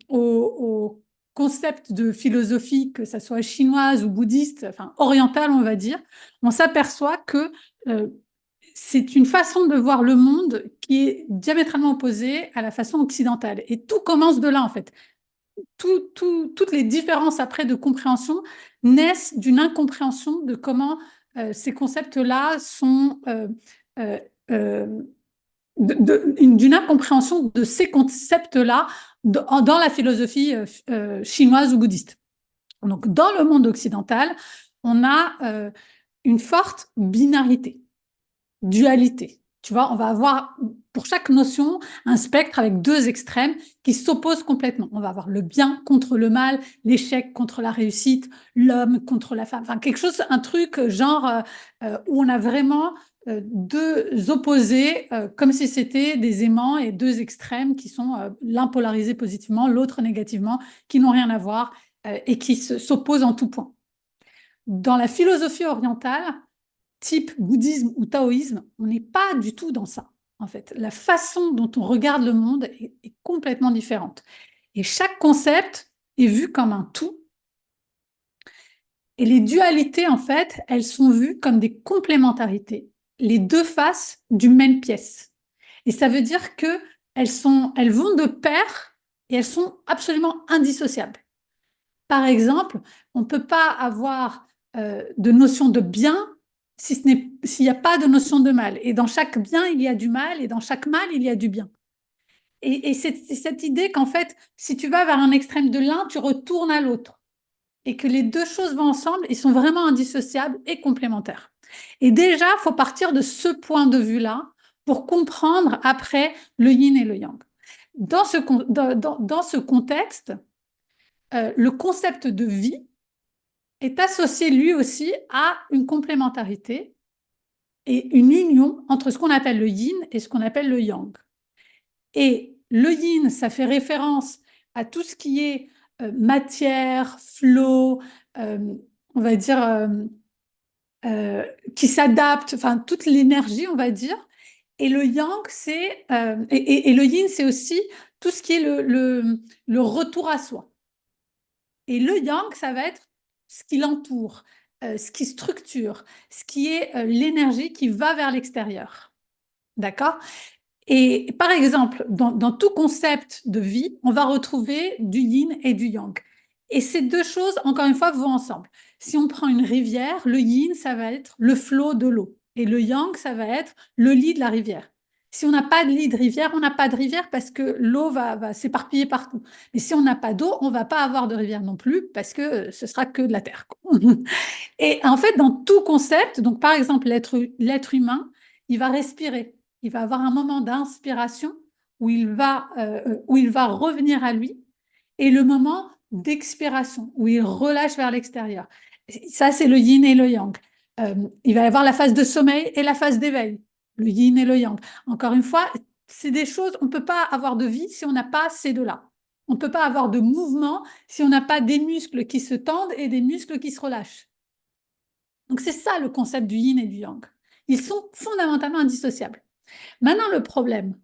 au concept de philosophie, que ça soit chinoise ou bouddhiste, enfin orientale, on va dire, on s'aperçoit que euh, c'est une façon de voir le monde qui est diamétralement opposée à la façon occidentale. Et tout commence de là, en fait. Toutes les différences après de compréhension naissent d'une incompréhension de comment ces concepts-là sont euh, euh, d'une incompréhension de ces concepts-là dans la philosophie chinoise ou bouddhiste. Donc, dans le monde occidental, on a une forte binarité, dualité. Tu vois, on va avoir pour chaque notion un spectre avec deux extrêmes qui s'opposent complètement. On va avoir le bien contre le mal, l'échec contre la réussite, l'homme contre la femme. Enfin, quelque chose, un truc genre où on a vraiment deux opposés, comme si c'était des aimants et deux extrêmes qui sont l'un polarisé positivement, l'autre négativement, qui n'ont rien à voir et qui s'opposent en tout point. Dans la philosophie orientale, type bouddhisme ou taoïsme, on n'est pas du tout dans ça. En fait, la façon dont on regarde le monde est complètement différente. Et chaque concept est vu comme un tout. Et les dualités, en fait, elles sont vues comme des complémentarités, les deux faces d'une même pièce. Et ça veut dire elles vont de pair et elles sont absolument indissociables. Par exemple, on ne peut pas avoir de notion de bien s'il n'y a pas de notion de mal. Et dans chaque bien, il y a du mal, et dans chaque mal, il y a du bien. Et c'est cette idée qu'en fait, si tu vas vers un extrême de l'un, tu retournes à l'autre. Et que les deux choses vont ensemble, ils sont vraiment indissociables et complémentaires. Et déjà, il faut partir de ce point de vue-là pour comprendre après le yin et le yang. Dans ce contexte, le concept de vie est associé lui aussi à une complémentarité et une union entre ce qu'on appelle le yin et ce qu'on appelle le yang. Et le yin, ça fait référence à tout ce qui est matière, flow, euh, on va dire, qui s'adapte, enfin toute l'énergie, on va dire. Et le yang, et le yin, c'est aussi tout ce qui est le retour à soi. Et le yang, ça va être ce qui l'entoure, ce qui structure, ce qui est l'énergie qui va vers l'extérieur. D'accord? Et par exemple, dans tout concept de vie, on va retrouver du yin et du yang. Et ces deux choses, encore une fois, vont ensemble. Si on prend une rivière, le yin, ça va être le flot de l'eau. Et le yang, ça va être le lit de la rivière. Si on n'a pas de lit de rivière, on n'a pas de rivière parce que l'eau va s'éparpiller partout. Mais si on n'a pas d'eau, on ne va pas avoir de rivière non plus parce que ce sera que de la terre. Et en fait, dans tout concept, donc par exemple, l'être humain, il va respirer. Il va avoir un moment d'inspiration où il va revenir à lui et le moment d'expiration où il relâche vers l'extérieur. Ça, c'est le yin et le yang. Il va y avoir la phase de sommeil et la phase d'éveil, le yin et le yang. Encore une fois, c'est des choses, on ne peut pas avoir de vie si on n'a pas ces deux-là. On ne peut pas avoir de mouvement si on n'a pas des muscles qui se tendent et des muscles qui se relâchent. Donc c'est ça le concept du yin et du yang. Ils sont fondamentalement indissociables. Maintenant, le problème,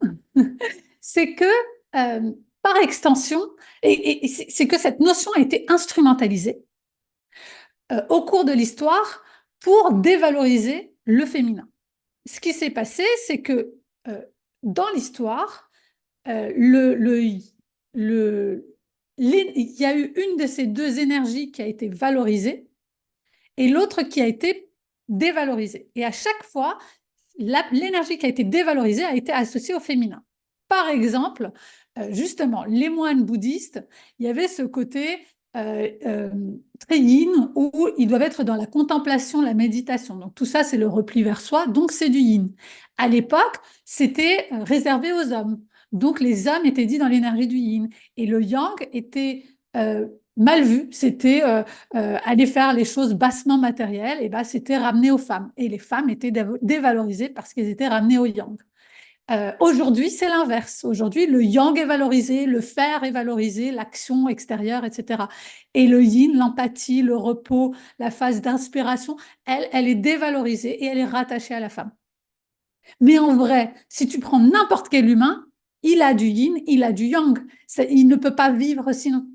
c'est que par extension, et c'est que cette notion a été instrumentalisée au cours de l'histoire pour dévaloriser le féminin. Ce qui s'est passé, c'est que dans l'histoire, il y a eu une de ces deux énergies qui a été valorisée et l'autre qui a été dévalorisée. Et à chaque fois, l'énergie qui a été dévalorisée a été associée au féminin. Par exemple, justement, les moines bouddhistes, il y avait ce côté très yin où ils doivent être dans la contemplation, la méditation. Donc tout ça, c'est le repli vers soi, donc c'est du yin. À l'époque, c'était réservé aux hommes. Donc les hommes étaient dits dans l'énergie du yin. Et le yang était mal vu. C'était aller faire les choses bassement matérielles, et ben, c'était ramené aux femmes. Et les femmes étaient dévalorisées parce qu'elles étaient ramenées au yang. Aujourd'hui, c'est l'inverse. Aujourd'hui, le yang est valorisé, le faire est valorisé, l'action extérieure, etc. Et le yin, l'empathie, le repos, la phase d'inspiration, elle est dévalorisée et elle est rattachée à la femme. Mais en vrai, si tu prends n'importe quel humain, il a du yin, il a du yang. Il ne peut pas vivre sinon.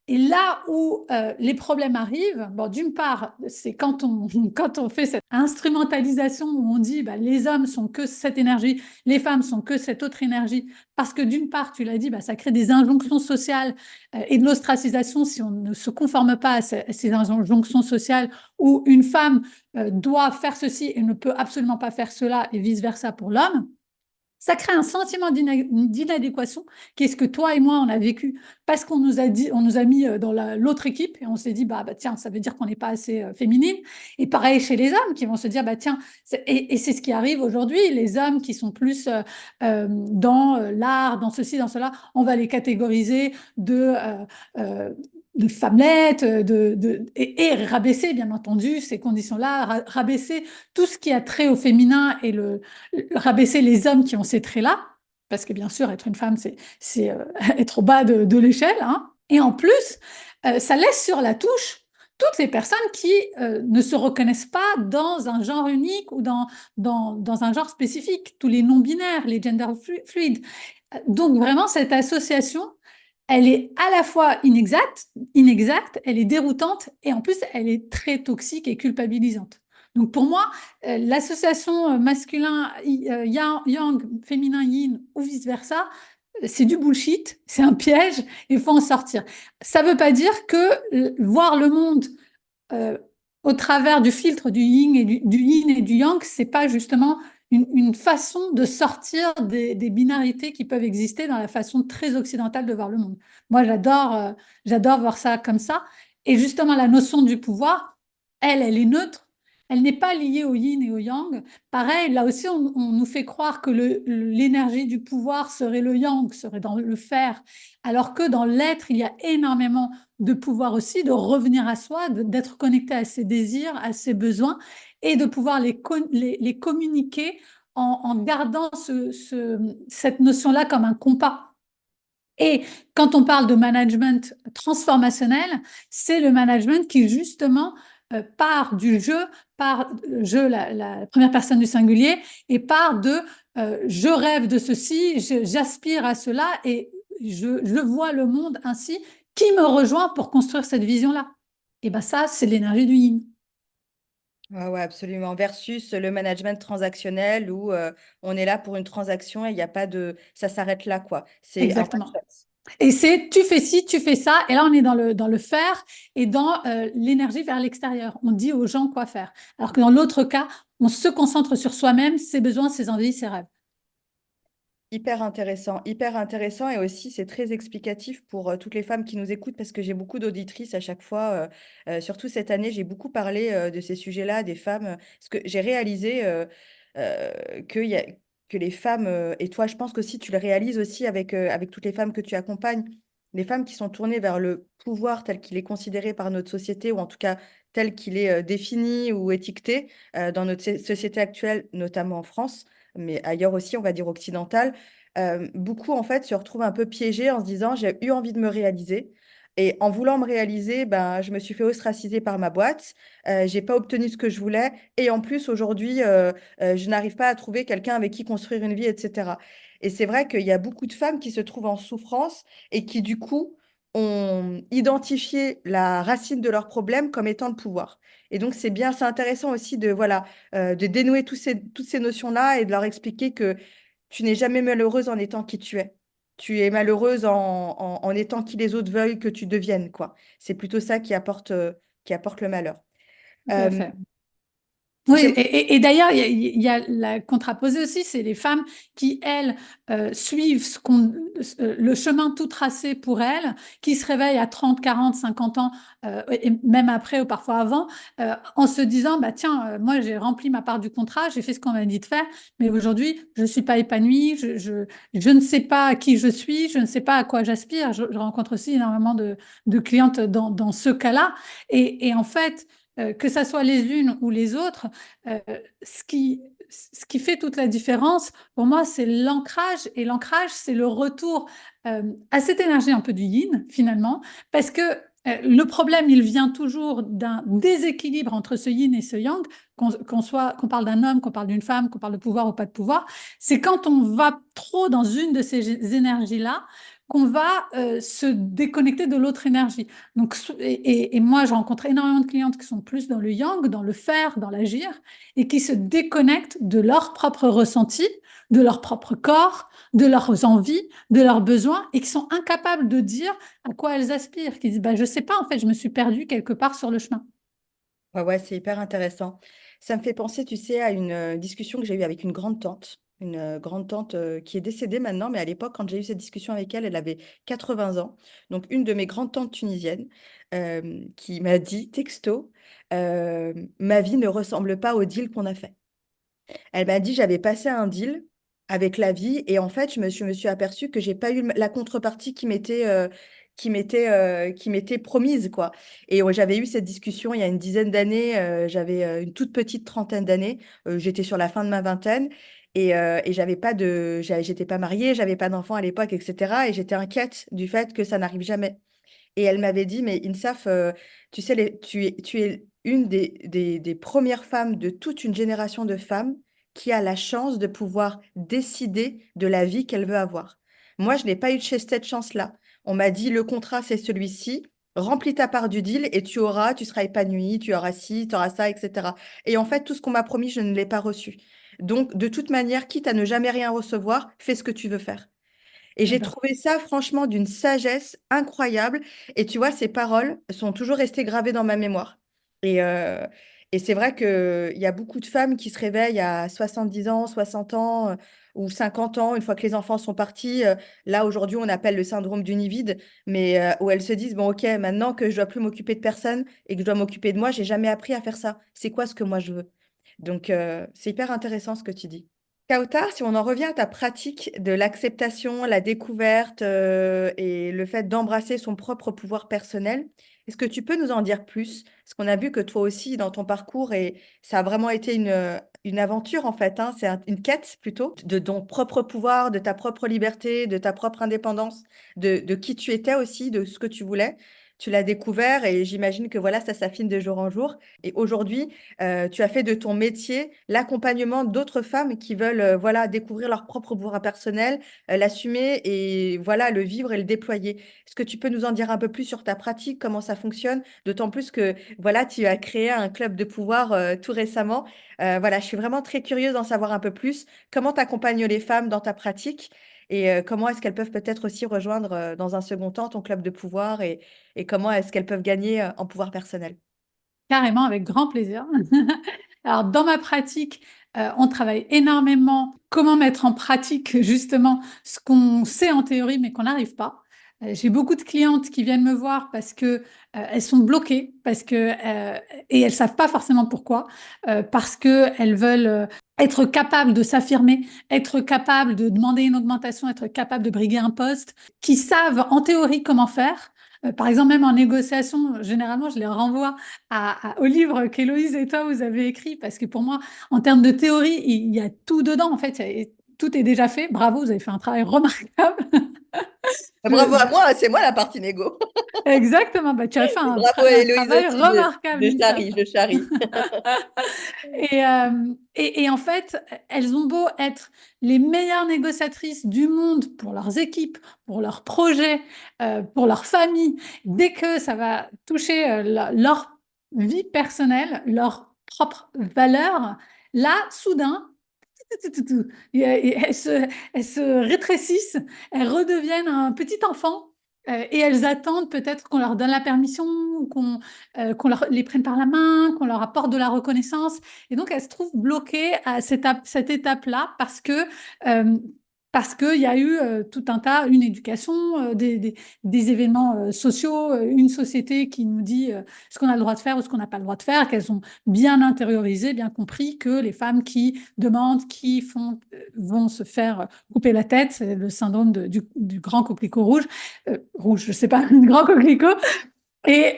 Et là où les problèmes arrivent, bon, d'une part, c'est quand on fait cette instrumentalisation où on dit bah, les hommes sont que cette énergie, les femmes sont que cette autre énergie, parce que d'une part, tu l'as dit, bah, ça crée des injonctions sociales et de l'ostracisation si on ne se conforme pas à ces injonctions sociales où une femme doit faire ceci et ne peut absolument pas faire cela et vice-versa pour l'homme. Ça crée un sentiment d'inadéquation qui est ce que toi et moi, on a vécu parce qu'on nous a dit, on nous a mis dans l'autre équipe et on s'est dit, bah, tiens, ça veut dire qu'on n'est pas assez féminine. Et pareil chez les hommes qui vont se dire, bah, tiens, et c'est ce qui arrive aujourd'hui, les hommes qui sont plus dans l'art, dans ceci, dans cela, on va les catégoriser de femmelettes, et rabaisser, bien entendu, ces conditions-là, rabaisser tout ce qui a trait au féminin et rabaisser les hommes qui ont ces traits-là, parce que bien sûr, être une femme, c'est être au bas de l'échelle. Hein. Et en plus, ça laisse sur la touche toutes les personnes qui ne se reconnaissent pas dans un genre unique ou dans un genre spécifique, tous les non-binaires, les gender fluides. Donc vraiment, cette association, elle est à la fois inexacte, elle est déroutante et en plus, elle est très toxique et culpabilisante. Donc pour moi, l'association masculin, yang, féminin, yin ou vice-versa, c'est du bullshit, c'est un piège, il faut en sortir. Ça ne veut pas dire que voir le monde euh, au travers du filtre du yin du yin et du yang, c'est pas justement une façon de sortir des binarités qui peuvent exister dans la façon très occidentale de voir le monde. Moi, j'adore voir ça comme ça. Et justement, la notion du pouvoir, elle est neutre. Elle n'est pas liée au yin et au yang. Pareil, là aussi, on nous fait croire que l'énergie du pouvoir serait le yang, serait dans le faire, alors que dans l'être, il y a énormément de pouvoir aussi de revenir à soi, d'être connecté à ses désirs, à ses besoins et de pouvoir les communiquer en gardant cette notion-là comme un compas. Et quand on parle de management transformationnel, c'est le management qui justement part du jeu, part jeu la première personne du singulier, et part de je rêve de ceci, j'aspire à cela et je vois le monde ainsi. Qui me rejoint pour construire cette vision-là? Et bien ça, c'est l'énergie du yin. Ouais, ouais, absolument. Versus le management transactionnel où on est là pour une transaction et il n'y a pas de... Ça s'arrête là, quoi. C'est un Exactement. one-shot. Et c'est tu fais ci, tu fais ça, et là on est dans le faire et dans l'énergie vers l'extérieur. On dit aux gens quoi faire. Alors que dans l'autre cas, on se concentre sur soi-même, ses besoins, ses envies, ses rêves. Hyper intéressant et aussi c'est très explicatif pour toutes les femmes qui nous écoutent parce que j'ai beaucoup d'auditrices à chaque fois, surtout cette année, j'ai beaucoup parlé de ces sujets-là, des femmes, parce que j'ai réalisé qu'il y a, que les femmes, et toi je pense que si tu le réalises aussi avec toutes les femmes que tu accompagnes, les femmes qui sont tournées vers le pouvoir tel qu'il est considéré par notre société ou en tout cas tel qu'il est défini ou étiqueté dans notre société actuelle, notamment en France mais ailleurs aussi, on va dire occidentale, beaucoup en fait se retrouvent un peu piégés en se disant j'ai eu envie de me réaliser. Et en voulant me réaliser, ben, je me suis fait ostraciser par ma boîte, j'ai pas obtenu ce que je voulais, et en plus aujourd'hui, je n'arrive pas à trouver quelqu'un avec qui construire une vie, etc. Et c'est vrai qu'il y a beaucoup de femmes qui se trouvent en souffrance et qui du coup ont identifié la racine de leur problème comme étant le pouvoir. Et donc c'est bien, c'est intéressant aussi de voilà de dénouer toutes ces notions-là et de leur expliquer que tu n'es jamais malheureuse en étant qui tu es. Tu es malheureuse en étant qui les autres veulent que tu deviennes, quoi. C'est plutôt ça qui apporte le malheur. Tout à Euh, fait. Oui, j'aime- et d'ailleurs, il y a la contraposée aussi, c'est les femmes qui, elles, suivent le chemin tout tracé pour elles, qui se réveillent à 30, 40, 50 ans, et même après ou parfois avant, en se disant, bah, tiens, moi j'ai rempli ma part du contrat, j'ai fait ce qu'on m'a dit de faire, mais aujourd'hui, je ne suis pas épanouie, je ne sais pas qui je suis, je ne sais pas à quoi j'aspire. Je rencontre aussi énormément de clientes dans ce cas-là. Et en fait, que ça soit les unes ou les autres, euh, ce qui fait toute la différence, pour moi, c'est l'ancrage. Et l'ancrage, c'est le retour à cette énergie un peu du yin, finalement, parce que le problème, il vient toujours d'un déséquilibre entre ce yin et ce yang, qu'on parle d'un homme, qu'on parle d'une femme, qu'on parle de pouvoir ou pas de pouvoir. C'est quand on va trop dans une de ces énergies-là qu'on va se déconnecter de l'autre énergie. Donc, et moi, je rencontre énormément de clientes qui sont plus dans le yang, dans le faire, dans l'agir, et qui se déconnectent de leur propre ressenti, de leur propre corps, de leurs envies, de leurs besoins, et qui sont incapables de dire à quoi elles aspirent, qui disent bah, je ne sais pas, en fait, je me suis perdue quelque part sur le chemin. Ouais, ouais, c'est hyper intéressant. Ça me fait penser, tu sais, à une discussion que j'ai eue avec une grande tante qui est décédée maintenant, mais à l'époque, quand j'ai eu cette discussion avec elle, elle avait 80 ans. Donc, une de mes grandes tantes tunisiennes qui m'a dit, texto, ma vie ne ressemble pas au deal qu'on a fait. Elle m'a dit, j'avais passé un deal avec la vie et en fait, je me suis aperçue que j'ai pas eu la contrepartie qui m'était promise, quoi. Et j'avais eu cette discussion il y a une dizaine d'années, j'avais une toute petite trentaine d'années, j'étais sur la fin de ma vingtaine et j'étais pas mariée, j'avais pas d'enfant à l'époque, etc. Et j'étais inquiète du fait que ça n'arrive jamais. Et elle m'avait dit, mais Insaf, tu sais, tu es une des premières femmes de toute une génération de femmes qui a la chance de pouvoir décider de la vie qu'elle veut avoir. Moi, je n'ai pas eu cette chance-là. On m'a dit, le contrat, c'est celui-ci. remplis ta part du deal et tu seras épanoui, tu auras ci, tu auras ça, etc. Et en fait, tout ce qu'on m'a promis, je ne l'ai pas reçu. Donc, de toute manière, quitte à ne jamais rien recevoir, fais ce que tu veux faire. Et j'ai D'accord. trouvé ça, franchement, d'une sagesse incroyable. Et tu vois, ces paroles sont toujours restées gravées dans ma mémoire. Et, euh, et c'est vrai qu'il y a beaucoup de femmes qui se réveillent à 70 ans, 60 ans ou 50 ans, une fois que les enfants sont partis. Là, aujourd'hui, on appelle le syndrome du nid vide, mais où elles se disent, bon, OK, maintenant que je dois plus m'occuper de personne et que je dois m'occuper de moi, j'ai jamais appris à faire ça. C'est quoi ce que moi je veux? Donc, c'est hyper intéressant ce que tu dis. Kautar, si on en revient à ta pratique de l'acceptation, la découverte et le fait d'embrasser son propre pouvoir personnel, est-ce que tu peux nous en dire plus? Parce qu'on a vu que toi aussi, dans ton parcours, et ça a vraiment été une aventure en fait, hein, une quête plutôt, de ton propre pouvoir, de ta propre liberté, de ta propre indépendance, de qui tu étais aussi, de ce que tu voulais. Tu l'as découvert et j'imagine que voilà, ça s'affine de jour en jour. Et aujourd'hui, tu as fait de ton métier l'accompagnement d'autres femmes qui veulent voilà, découvrir leur propre pouvoir personnel, l'assumer et voilà, le vivre et le déployer. Est-ce que tu peux nous en dire un peu plus sur ta pratique, comment ça fonctionne? D'autant plus que voilà, tu as créé un club de pouvoir tout récemment. Voilà, je suis vraiment très curieuse d'en savoir un peu plus. Comment tu accompagnes les femmes dans ta pratique et comment est-ce qu'elles peuvent peut-être aussi rejoindre dans un second temps ton club de pouvoir et comment est-ce qu'elles peuvent gagner en pouvoir personnel? Carrément, avec grand plaisir. Alors, dans ma pratique, on travaille énormément comment mettre en pratique justement ce qu'on sait en théorie mais qu'on n'arrive pas. J'ai beaucoup de clientes qui viennent me voir parce que elles sont bloquées parce que et elles savent pas forcément pourquoi parce que elles veulent être capables de s'affirmer, être capables de demander une augmentation, être capables de briguer un poste, qui savent en théorie comment faire. Par exemple, même en négociation, généralement, je les renvoie au livre qu'Héloïse et toi, vous avez écrit, parce que pour moi, en termes de théorie, il y a tout dedans, en fait, tout est déjà fait. Bravo, vous avez fait un travail remarquable. Bravo à moi, c'est moi la partie négo. Exactement, bah, tu as fait Bravo à un Héloïse travail aussi, remarquable, je Lisa. charrie, je charrie. Et en fait, elles ont beau être les meilleures négociatrices du monde pour leurs équipes, pour leurs projets, pour leur famille. Dès que ça va toucher leur vie personnelle, leurs propres valeurs, là, soudain, elles se rétrécissent, elles redeviennent un petit enfant et elles attendent peut-être qu'on leur donne la permission, qu'on les prenne par la main, qu'on leur apporte de la reconnaissance. Et donc, elles se trouvent bloquées à cette étape-là parce qu'il y a eu tout un tas, une éducation, des événements sociaux, une société qui nous dit ce qu'on a le droit de faire ou ce qu'on n'a pas le droit de faire, qu'elles ont bien intériorisé, bien compris que les femmes qui demandent, qui font, vont se faire couper la tête, c'est le syndrome du grand coquelicot rouge, rouge, je sais pas, le grand coquelicot. Et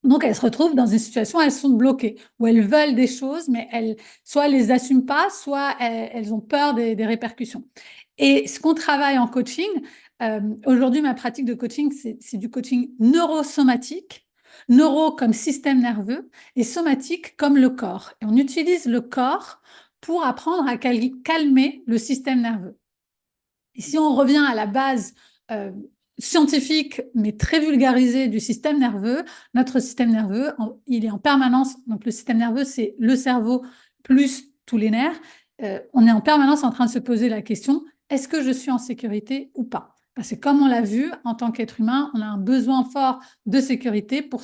donc, elles se retrouvent dans une situation où elles sont bloquées, où elles veulent des choses, mais elles, soit elles les assument pas, soit elles ont peur des répercussions. Et ce qu'on travaille en coaching, aujourd'hui, ma pratique de coaching, c'est du coaching neurosomatique, neuro comme système nerveux et somatique comme le corps. Et on utilise le corps pour apprendre à calmer le système nerveux. Et si on revient à la base euh, scientifique, mais très vulgarisée du système nerveux, notre système nerveux, il est en permanence, donc le système nerveux, c'est le cerveau plus tous les nerfs, on est en permanence en train de se poser la question, est-ce que je suis en sécurité ou pas? Parce que comme on l'a vu, en tant qu'être humain, on a un besoin fort de sécurité pour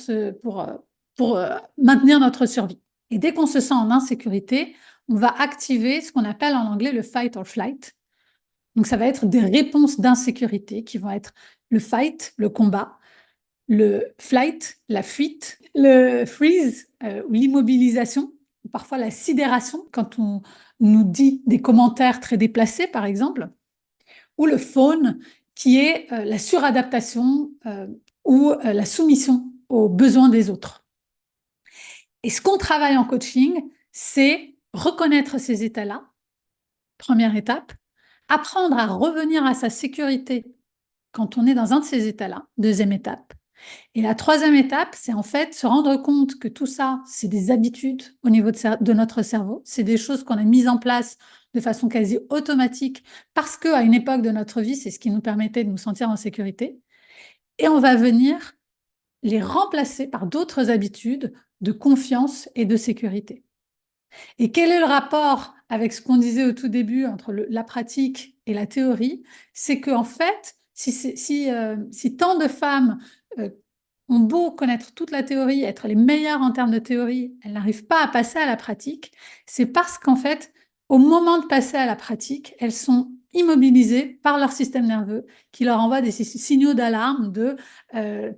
maintenir notre survie. Et dès qu'on se sent en insécurité, on va activer ce qu'on appelle en anglais le fight or flight. Donc, ça va être des réponses d'insécurité qui vont être le fight, le combat, le flight, la fuite, le freeze ou l'immobilisation, parfois la sidération quand on nous dit des commentaires très déplacés, par exemple, ou le fawn qui est la suradaptation ou la soumission aux besoins des autres. Et ce qu'on travaille en coaching, c'est reconnaître ces états-là, première étape, apprendre à revenir à sa sécurité quand on est dans un de ces états-là, deuxième étape. Et la troisième étape, c'est en fait se rendre compte que tout ça, c'est des habitudes au niveau de notre cerveau, c'est des choses qu'on a mises en place de façon quasi automatique parce qu'à une époque de notre vie, c'est ce qui nous permettait de nous sentir en sécurité. Et on va venir les remplacer par d'autres habitudes de confiance et de sécurité. Et quel est le rapport avec ce qu'on disait au tout début entre la pratique et la théorie? C'est qu'en fait, si tant de femmes euh, ont beau connaître toute la théorie, être les meilleures en termes de théorie, elles n'arrivent pas à passer à la pratique, c'est parce qu'en fait, au moment de passer à la pratique, elles sont immobilisées par leur système nerveux qui leur envoie des signaux d'alarme de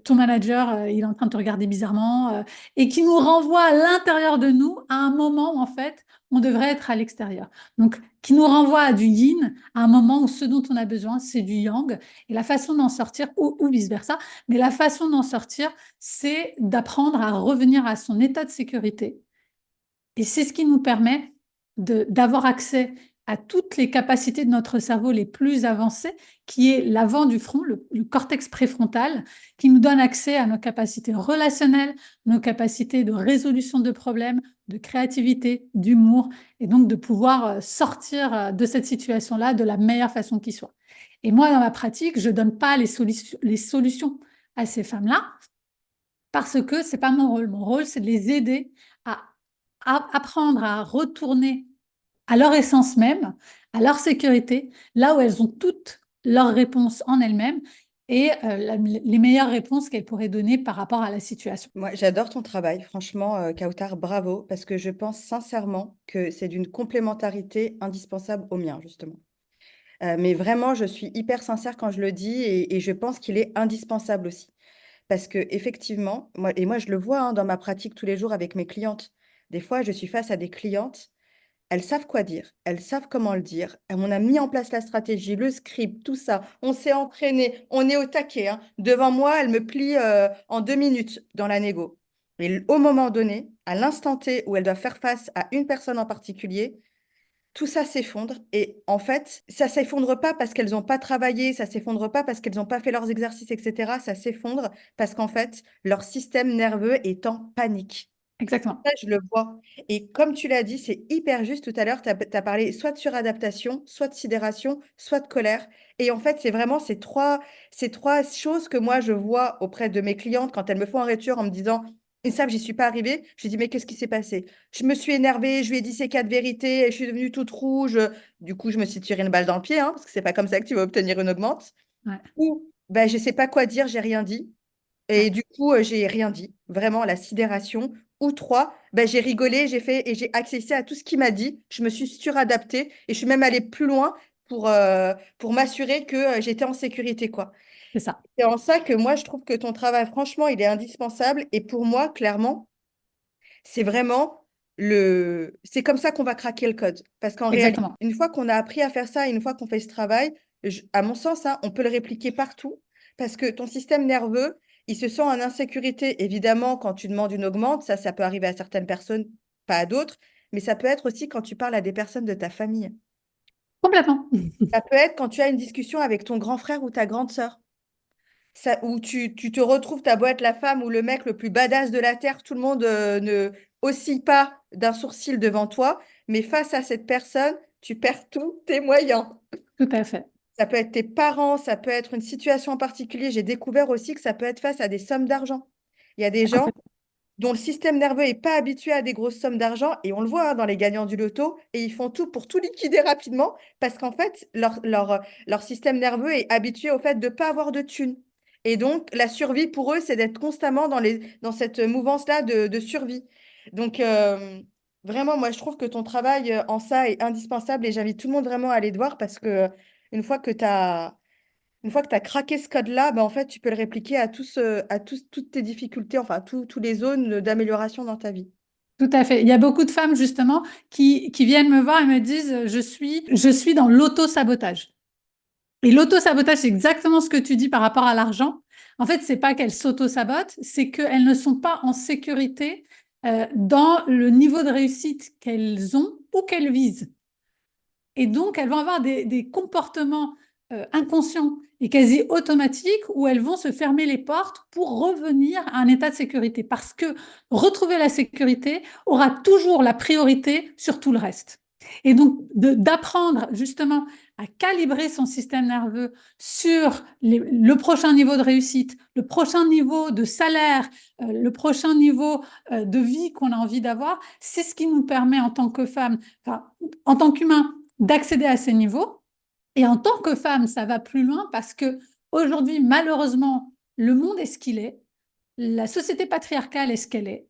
ton manager, il est en train de te regarder bizarrement, et qui nous renvoie à l'intérieur de nous à un moment où en fait, on devrait être à l'extérieur. Donc, qui nous renvoie à du yin, à un moment où ce dont on a besoin, c'est du yang. Et la façon d'en sortir, ou vice-versa, mais la façon d'en sortir, c'est d'apprendre à revenir à son état de sécurité. Et c'est ce qui nous permet d'avoir accès à toutes les capacités de notre cerveau les plus avancées, qui est l'avant du front, le cortex préfrontal, qui nous donne accès à nos capacités relationnelles, nos capacités de résolution de problèmes, de créativité, d'humour, et donc de pouvoir sortir de cette situation-là de la meilleure façon qui soit. Et moi, dans ma pratique, je ne donne pas les solutions à ces femmes-là parce que ce n'est pas mon rôle. Mon rôle, c'est de les aider à apprendre à retourner à leur essence même, à leur sécurité, là où elles ont toutes leurs réponses en elles-mêmes et les meilleures réponses qu'elles pourraient donner par rapport à la situation. Moi, j'adore ton travail, franchement, Kautar, bravo, parce que je pense sincèrement que c'est d'une complémentarité indispensable au mien, justement. Mais vraiment, je suis hyper sincère quand je le dis et je pense qu'il est indispensable aussi. Parce que effectivement, moi, je le vois hein, dans ma pratique tous les jours avec mes clientes. Des fois, je suis face à des clientes, elles savent quoi dire, elles savent comment le dire. On a mis en place la stratégie, le script, tout ça. On s'est entraîné, on est au taquet, hein. Devant moi, elle me plie en 2 minutes dans la négo. Et au moment donné, à l'instant T où elle doit faire face à une personne en particulier, tout ça s'effondre. Et en fait, ça s'effondre pas parce qu'elles n'ont pas travaillé, ça s'effondre pas parce qu'elles n'ont pas fait leurs exercices, etc. Ça s'effondre parce qu'en fait, leur système nerveux est en panique. Exactement. Ça, je le vois. Et comme tu l'as dit, c'est hyper juste tout à l'heure, tu as parlé soit de suradaptation, soit de sidération, soit de colère. Et en fait, c'est vraiment ces trois choses que moi, je vois auprès de mes clientes quand elles me font un retour en me disant, ils savent, j'y suis pas arrivée. Je lui dis, mais qu'est-ce qui s'est passé? Je me suis énervée, je lui ai dit ces quatre vérités, et je suis devenue toute rouge. Du coup, je me suis tiré une balle dans le pied, hein, parce que c'est pas comme ça que tu vas obtenir une augmente. Ouais, Ou, ben, je sais pas quoi dire, j'ai rien dit. ouais, Et du coup, j'ai rien dit, vraiment la sidération. Ou trois, ben, j'ai rigolé, j'ai fait et j'ai accessé à tout ce qu'il m'a dit. Je me suis suradaptée et je suis même allée plus loin pour m'assurer que j'étais en sécurité, quoi. c'est ça. C'est en ça que moi, je trouve que ton travail, franchement, il est indispensable. Et pour moi, clairement, c'est vraiment c'est comme ça qu'on va craquer le code. Parce qu'en réalité, Exactement. une fois qu'on a appris à faire ça, et une fois qu'on fait ce travail, à mon sens, hein, on peut le répliquer partout. Parce que ton système nerveux, il se sent en insécurité. Évidemment, quand tu demandes une augmente, ça peut arriver à certaines personnes, pas à d'autres. Mais ça peut être aussi quand tu parles à des personnes de ta famille. Complètement. Ça peut être quand tu as une discussion avec ton grand frère ou ta grande sœur. Ça, où tu te retrouves, t'as beau être la femme ou le mec le plus badass de la Terre, tout le monde ne oscille pas d'un sourcil devant toi, mais face à cette personne, tu perds tous tes moyens. Tout à fait. Ça peut être tes parents, ça peut être une situation en particulier. J'ai découvert aussi que ça peut être face à des sommes d'argent. Il y a des gens Complètement. dont le système nerveux n'est pas habitué à des grosses sommes d'argent, et on le voit hein, dans les gagnants du loto, et ils font tout pour tout liquider rapidement, parce qu'en fait, leur système nerveux est habitué au fait de ne pas avoir de thunes. Et donc, la survie pour eux, c'est d'être constamment dans cette mouvance-là de survie. Donc, vraiment, moi, je trouve que ton travail en ça est indispensable, et j'invite tout le monde vraiment à aller te voir, parce que une fois que tu as craqué ce code-là, bah, en fait, tu peux le répliquer toutes tes difficultés, enfin, tous les zones d'amélioration dans ta vie. Tout à fait. Il y a beaucoup de femmes, justement, qui viennent me voir et me disent, je suis dans l'auto-sabotage. Et l'auto-sabotage, c'est exactement ce que tu dis par rapport à l'argent. En fait, c'est pas qu'elles s'auto-sabotent, c'est qu'elles ne sont pas en sécurité dans le niveau de réussite qu'elles ont ou qu'elles visent. Et donc, elles vont avoir des comportements inconscients et quasi automatiques où elles vont se fermer les portes pour revenir à un état de sécurité. Parce que retrouver la sécurité aura toujours la priorité sur tout le reste. Et donc, d'apprendre justement à calibrer son système nerveux sur le prochain niveau de réussite, le prochain niveau de salaire, le prochain niveau de vie qu'on a envie d'avoir, c'est ce qui nous permet en tant que femme, enfin, en tant qu'humain, d'accéder à ces niveaux. Et en tant que femme, ça va plus loin parce que aujourd'hui, malheureusement, le monde est ce qu'il est, la société patriarcale est ce qu'elle est,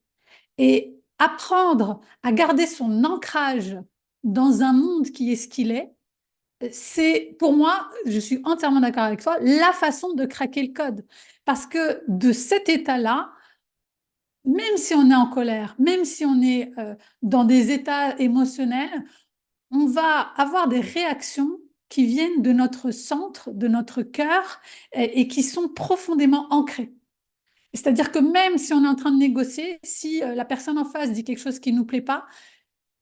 et apprendre à garder son ancrage dans un monde qui est ce qu'il est, c'est pour moi, je suis entièrement d'accord avec toi, la façon de craquer le code. Parce que de cet état-là, même si on est en colère, même si on est dans des états émotionnels, on va avoir des réactions qui viennent de notre centre, de notre cœur, et qui sont profondément ancrées. C'est-à-dire que même si on est en train de négocier, si la personne en face dit quelque chose qui ne nous plaît pas,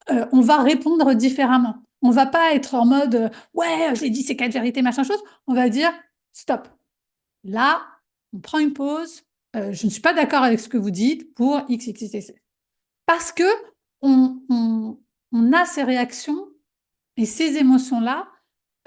on va répondre différemment. On ne va pas être en mode ouais, j'ai dit ces quatre vérités, machin chose. On va dire stop. Là, on prend une pause. Je ne suis pas d'accord avec ce que vous dites pour X, X, X, X. Parce que on a ces réactions et ces émotions-là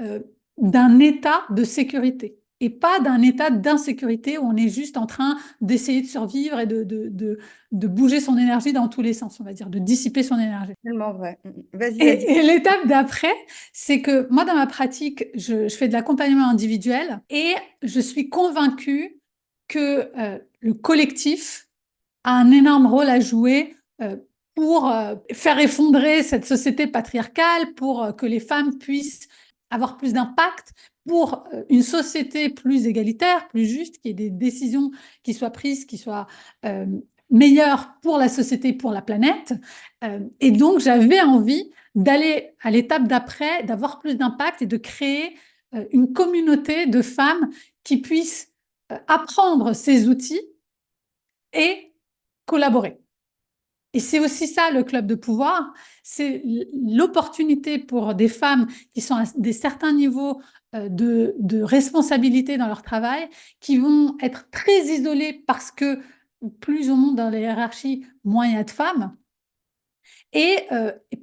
euh, d'un état de sécurité et pas d'un état d'insécurité où on est juste en train d'essayer de survivre et de bouger son énergie dans tous les sens, on va dire, de dissiper son énergie. Tellement vrai. Vas-y, vas-y. Et l'étape d'après, c'est que moi, dans ma pratique, je fais de l'accompagnement individuel et je suis convaincue que le collectif a un énorme rôle à jouer pour faire effondrer cette société patriarcale, pour que les femmes puissent avoir plus d'impact, pour une société plus égalitaire, plus juste, qu'il y ait des décisions qui soient prises, qui soient euh, meilleures pour la société, pour la planète. Et donc, j'avais envie d'aller à l'étape d'après, d'avoir plus d'impact et de créer une communauté de femmes qui puissent apprendre ces outils et collaborer. Et c'est aussi ça le club de pouvoir, c'est l'opportunité pour des femmes qui sont à des certains niveaux de responsabilité dans leur travail, qui vont être très isolées parce que plus on monte dans la hiérarchie, moins il y a de femmes. Et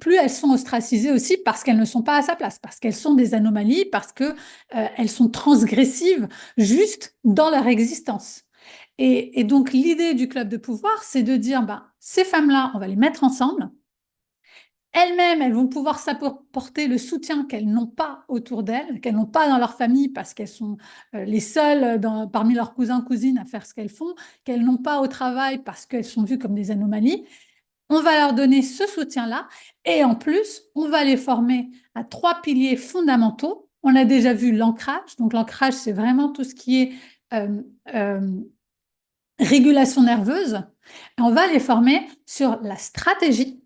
plus elles sont ostracisées aussi parce qu'elles ne sont pas à sa place, parce qu'elles sont des anomalies, parce qu'elles sont transgressives juste dans leur existence. Et donc l'idée du club de pouvoir, c'est de dire, ben, ces femmes-là, on va les mettre ensemble. Elles-mêmes, elles vont pouvoir s'apporter le soutien qu'elles n'ont pas autour d'elles, qu'elles n'ont pas dans leur famille parce qu'elles sont les seules parmi leurs cousins, cousines à faire ce qu'elles font, qu'elles n'ont pas au travail parce qu'elles sont vues comme des anomalies. On va leur donner ce soutien-là et en plus, on va les former à 3 piliers fondamentaux. On a déjà vu l'ancrage. Donc l'ancrage, c'est vraiment tout ce qui est euh, euh, régulation nerveuse. Et on va les former sur la stratégie.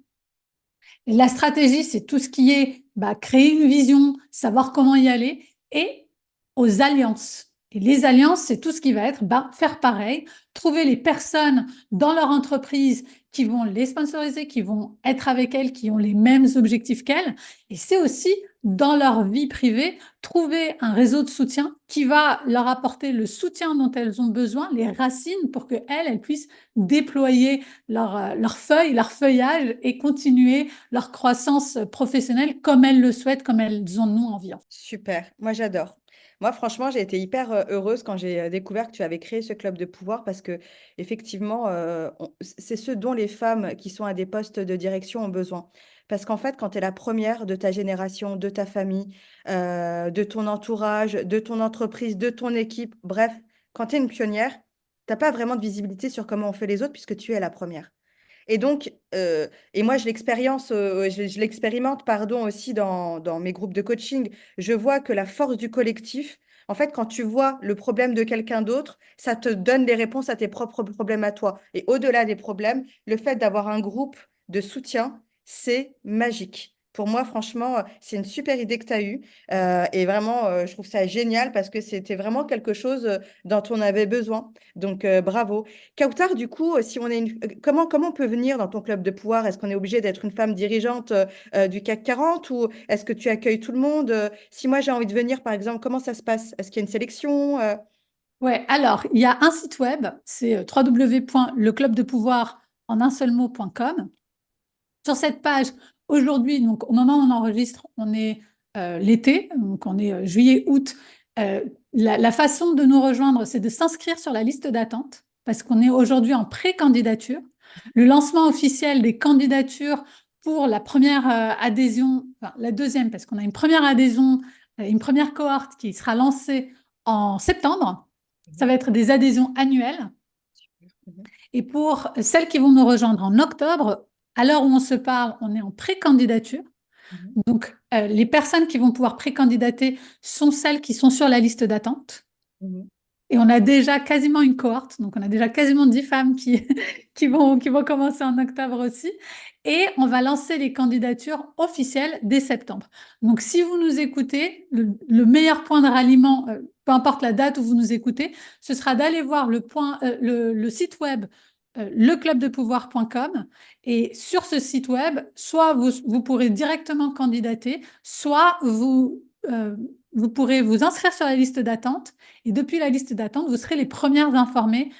Et la stratégie, c'est tout ce qui est créer une vision, savoir comment y aller, et aux alliances. Et les alliances, c'est tout ce qui va être faire pareil, trouver les personnes dans leur entreprise qui vont les sponsoriser, qui vont être avec elles, qui ont les mêmes objectifs qu'elles. Et c'est aussi dans leur vie privée, trouver un réseau de soutien qui va leur apporter le soutien dont elles ont besoin, les racines pour qu'elles, elles puissent déployer leur feuille, leur feuillage et continuer leur croissance professionnelle comme elles le souhaitent, comme elles en ont envie. Super, moi j'adore. Moi franchement, j'ai été hyper heureuse quand j'ai découvert que tu avais créé ce club de pouvoir parce que effectivement, c'est ce dont les femmes qui sont à des postes de direction ont besoin. Parce qu'en fait, quand tu es la première de ta génération, de ta famille, de ton entourage, de ton entreprise, de ton équipe, bref, quand tu es une pionnière, tu n'as pas vraiment de visibilité sur comment on fait les autres puisque tu es la première. Et donc, et moi, je l'expérimente, pardon, aussi dans mes groupes de coaching. Je vois que la force du collectif, en fait, quand tu vois le problème de quelqu'un d'autre, ça te donne les réponses à tes propres problèmes à toi. Et au-delà des problèmes, le fait d'avoir un groupe de soutien, c'est magique. Pour moi, franchement, c'est une super idée que tu as eue. Et vraiment, je trouve ça génial parce que c'était vraiment quelque chose dont on avait besoin. Donc, bravo. Kautar, du coup, si on est comment on peut venir dans ton club de pouvoir? Est-ce qu'on est obligé d'être une femme dirigeante du CAC 40 ou est-ce que tu accueilles tout le monde? Si moi j'ai envie de venir, par exemple, comment ça se passe? Est-ce qu'il y a une sélection? Ouais, alors, il y a un site web, c'est www.leclubdepouvoir en un seul mot.com. Sur cette page, aujourd'hui, donc au moment où on enregistre, on est l'été, donc on est juillet, août, la façon de nous rejoindre, c'est de s'inscrire sur la liste d'attente parce qu'on est aujourd'hui en pré-candidature. Le lancement officiel des candidatures pour la première adhésion, enfin, la deuxième, parce qu'on a une première adhésion, une première cohorte qui sera lancée en septembre. Ça va être des adhésions annuelles. Mhm. Et pour celles qui vont nous rejoindre en octobre, à l'heure où on se parle, on est en pré-candidature. Mhm. Donc, les personnes qui vont pouvoir pré-candidater sont celles qui sont sur la liste d'attente. Mhm. Et on a déjà quasiment une cohorte, donc on a déjà quasiment 10 femmes qui, qui vont commencer en octobre aussi. Et on va lancer les candidatures officielles dès septembre. Donc si vous nous écoutez, le meilleur point de ralliement, peu importe la date où vous nous écoutez, ce sera d'aller voir le site web leclubdepouvoir.com. Et sur ce site web, soit vous pourrez directement candidater, soit vous pourrez vous inscrire sur la liste d'attente. Et depuis la liste d'attente, vous serez les premières informées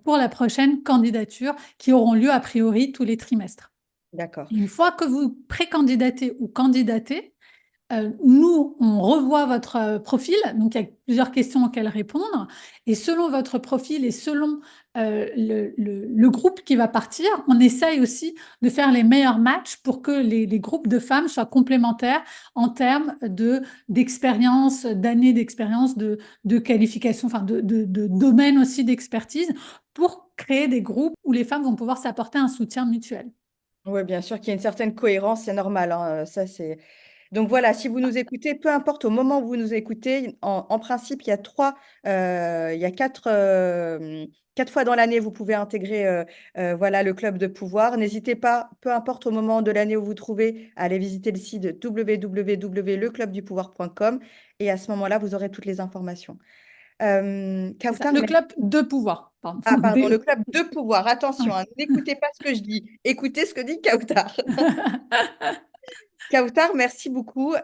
pour la prochaine candidature qui auront lieu a priori tous les trimestres. D'accord. Et une fois que vous pré-candidatez ou candidatez, nous, on revoit votre profil, donc il y a plusieurs questions auxquelles répondre, et selon votre profil et selon le groupe qui va partir, on essaye aussi de faire les meilleurs matchs pour que les groupes de femmes soient complémentaires en termes d'expérience, d'années d'expérience, de qualification, enfin de domaine aussi d'expertise, pour créer des groupes où les femmes vont pouvoir s'apporter un soutien mutuel. Oui, bien sûr qu'il y a une certaine cohérence, c'est normal, hein, ça, c'est... Donc voilà, si vous nous écoutez, peu importe au moment où vous nous écoutez, en principe, il y a il y a quatre fois dans l'année, vous pouvez intégrer voilà, le club de pouvoir. N'hésitez pas, peu importe au moment de l'année où vous trouvez, à aller visiter le site www.leclubdupouvoir.com et à ce moment-là, vous aurez toutes les informations. C'est ça, Kautar, le club de pouvoir, pardon. ah, pardon, le DE. club de pouvoir. Attention, Oui. hein, n'écoutez pas ce que je dis, écoutez ce que dit Kautar. Kautar, merci beaucoup.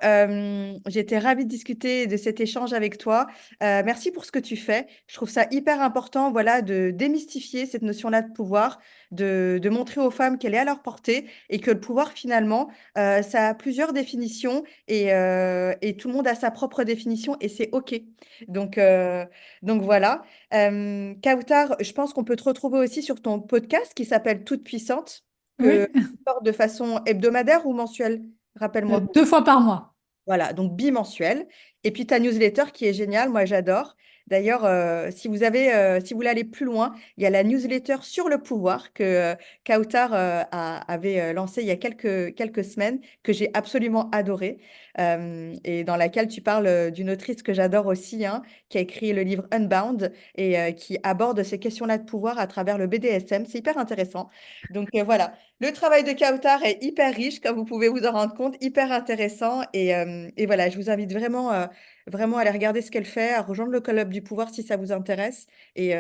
J'étais ravie de discuter de cet échange avec toi. Merci pour ce que tu fais. Je trouve ça hyper important, voilà, de démystifier cette notion-là de pouvoir, de montrer aux femmes qu'elle est à leur portée et que le pouvoir, finalement, ça a plusieurs définitions et tout le monde a sa propre définition et c'est OK. Donc, euh, donc voilà. Kautar, je pense qu'on peut te retrouver aussi sur ton podcast qui s'appelle Toute puissante, que Oui, tu portes de façon hebdomadaire ou mensuelle? Rappelle-moi. 2 fois par mois. Voilà, donc bimensuel. Et puis ta newsletter qui est géniale, moi j'adore. D'ailleurs, si vous voulez aller plus loin, il y a la newsletter sur le pouvoir que Kautar avait lancée il y a quelques semaines, que j'ai absolument adoré, et dans laquelle tu parles d'une autrice que j'adore aussi, hein, qui a écrit le livre Unbound et qui aborde ces questions-là de pouvoir à travers le BDSM. C'est hyper intéressant. Donc voilà, le travail de Kautar est hyper riche, comme vous pouvez vous en rendre compte, hyper intéressant. Et voilà, je vous invite vraiment à aller regarder ce qu'elle fait, à rejoindre le Club du Pouvoir si ça vous intéresse et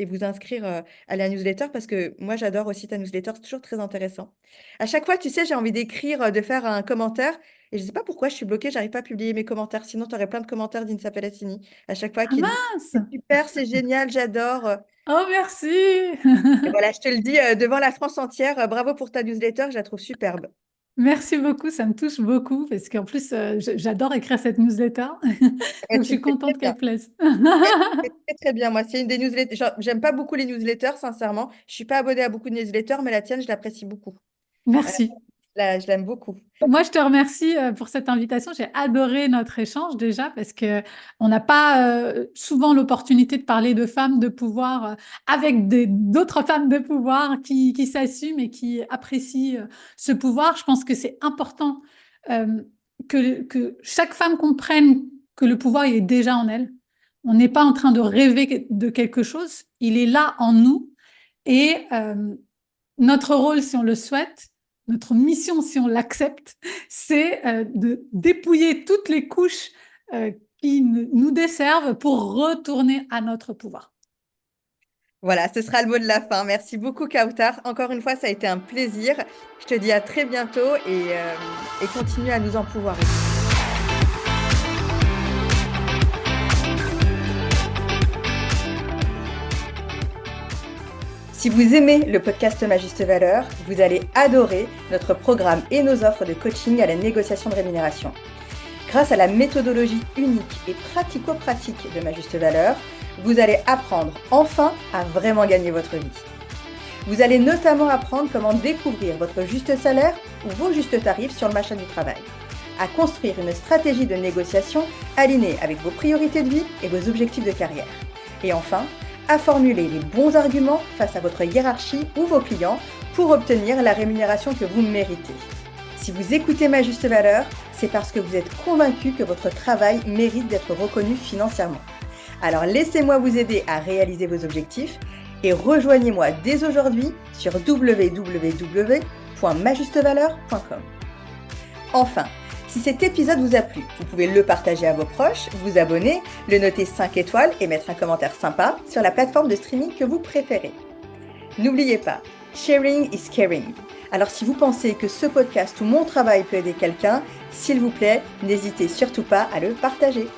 vous inscrire à la newsletter parce que moi, j'adore aussi ta newsletter, c'est toujours très intéressant. À chaque fois, tu sais, j'ai envie d'écrire, de faire un commentaire et je ne sais pas pourquoi je suis bloquée, j'arrive pas à publier mes commentaires. Sinon, tu aurais plein de commentaires d'Insa Palassini à chaque fois Ah qui disent mince! c'est super, c'est génial, j'adore. Oh, merci! Et voilà, je te le dis devant la France entière, bravo pour ta newsletter, je la trouve superbe. Merci beaucoup, ça me touche beaucoup parce qu'en plus, j'adore écrire cette newsletter. Donc, je Tu le suis fais très contente bien. qu'elle plaise. Ouais, tu le fais très très bien. Moi, c'est une des newsletters. J'aime pas beaucoup les newsletters, sincèrement. Je suis pas abonnée à beaucoup de newsletters, mais la tienne, je l'apprécie beaucoup. Euh, Merci. je l'aime beaucoup. Moi, je te remercie pour cette invitation. J'ai adoré notre échange déjà parce que on n'a pas souvent l'opportunité de parler de femmes de pouvoir avec d'autres femmes de pouvoir qui s'assument et qui apprécient ce pouvoir. Je pense que c'est important euh, que chaque femme comprenne que le pouvoir, il est déjà en elle. On n'est pas en train de rêver de quelque chose. Il est là en nous. Et notre rôle, si on le souhaite, notre mission, si on l'accepte, c'est de dépouiller toutes les couches qui nous desservent pour retourner à notre pouvoir. Voilà, ce sera le mot de la fin. Merci beaucoup, Kautar. Encore une fois, ça a été un plaisir. Je te dis à très bientôt et continue à nous empouvoirer. Si vous aimez le podcast Ma Juste Valeur, vous allez adorer notre programme et nos offres de coaching à la négociation de rémunération. Grâce à la méthodologie unique et pratico-pratique de Ma Juste Valeur, vous allez apprendre enfin à vraiment gagner votre vie. Vous allez notamment apprendre comment découvrir votre juste salaire ou vos justes tarifs sur le marché du travail, à construire une stratégie de négociation alignée avec vos priorités de vie et vos objectifs de carrière. Et enfin, à formuler les bons arguments face à votre hiérarchie ou vos clients pour obtenir la rémunération que vous méritez. Si vous écoutez Ma Juste Valeur, c'est parce que vous êtes convaincu que votre travail mérite d'être reconnu financièrement. Alors laissez-moi vous aider à réaliser vos objectifs et rejoignez-moi dès aujourd'hui sur www.majustevaleur.com. Enfin, si cet épisode vous a plu, vous pouvez le partager à vos proches, vous abonner, le noter 5 étoiles et mettre un commentaire sympa sur la plateforme de streaming que vous préférez. N'oubliez pas, sharing is caring. Alors si vous pensez que ce podcast ou mon travail peut aider quelqu'un, s'il vous plaît, n'hésitez surtout pas à le partager.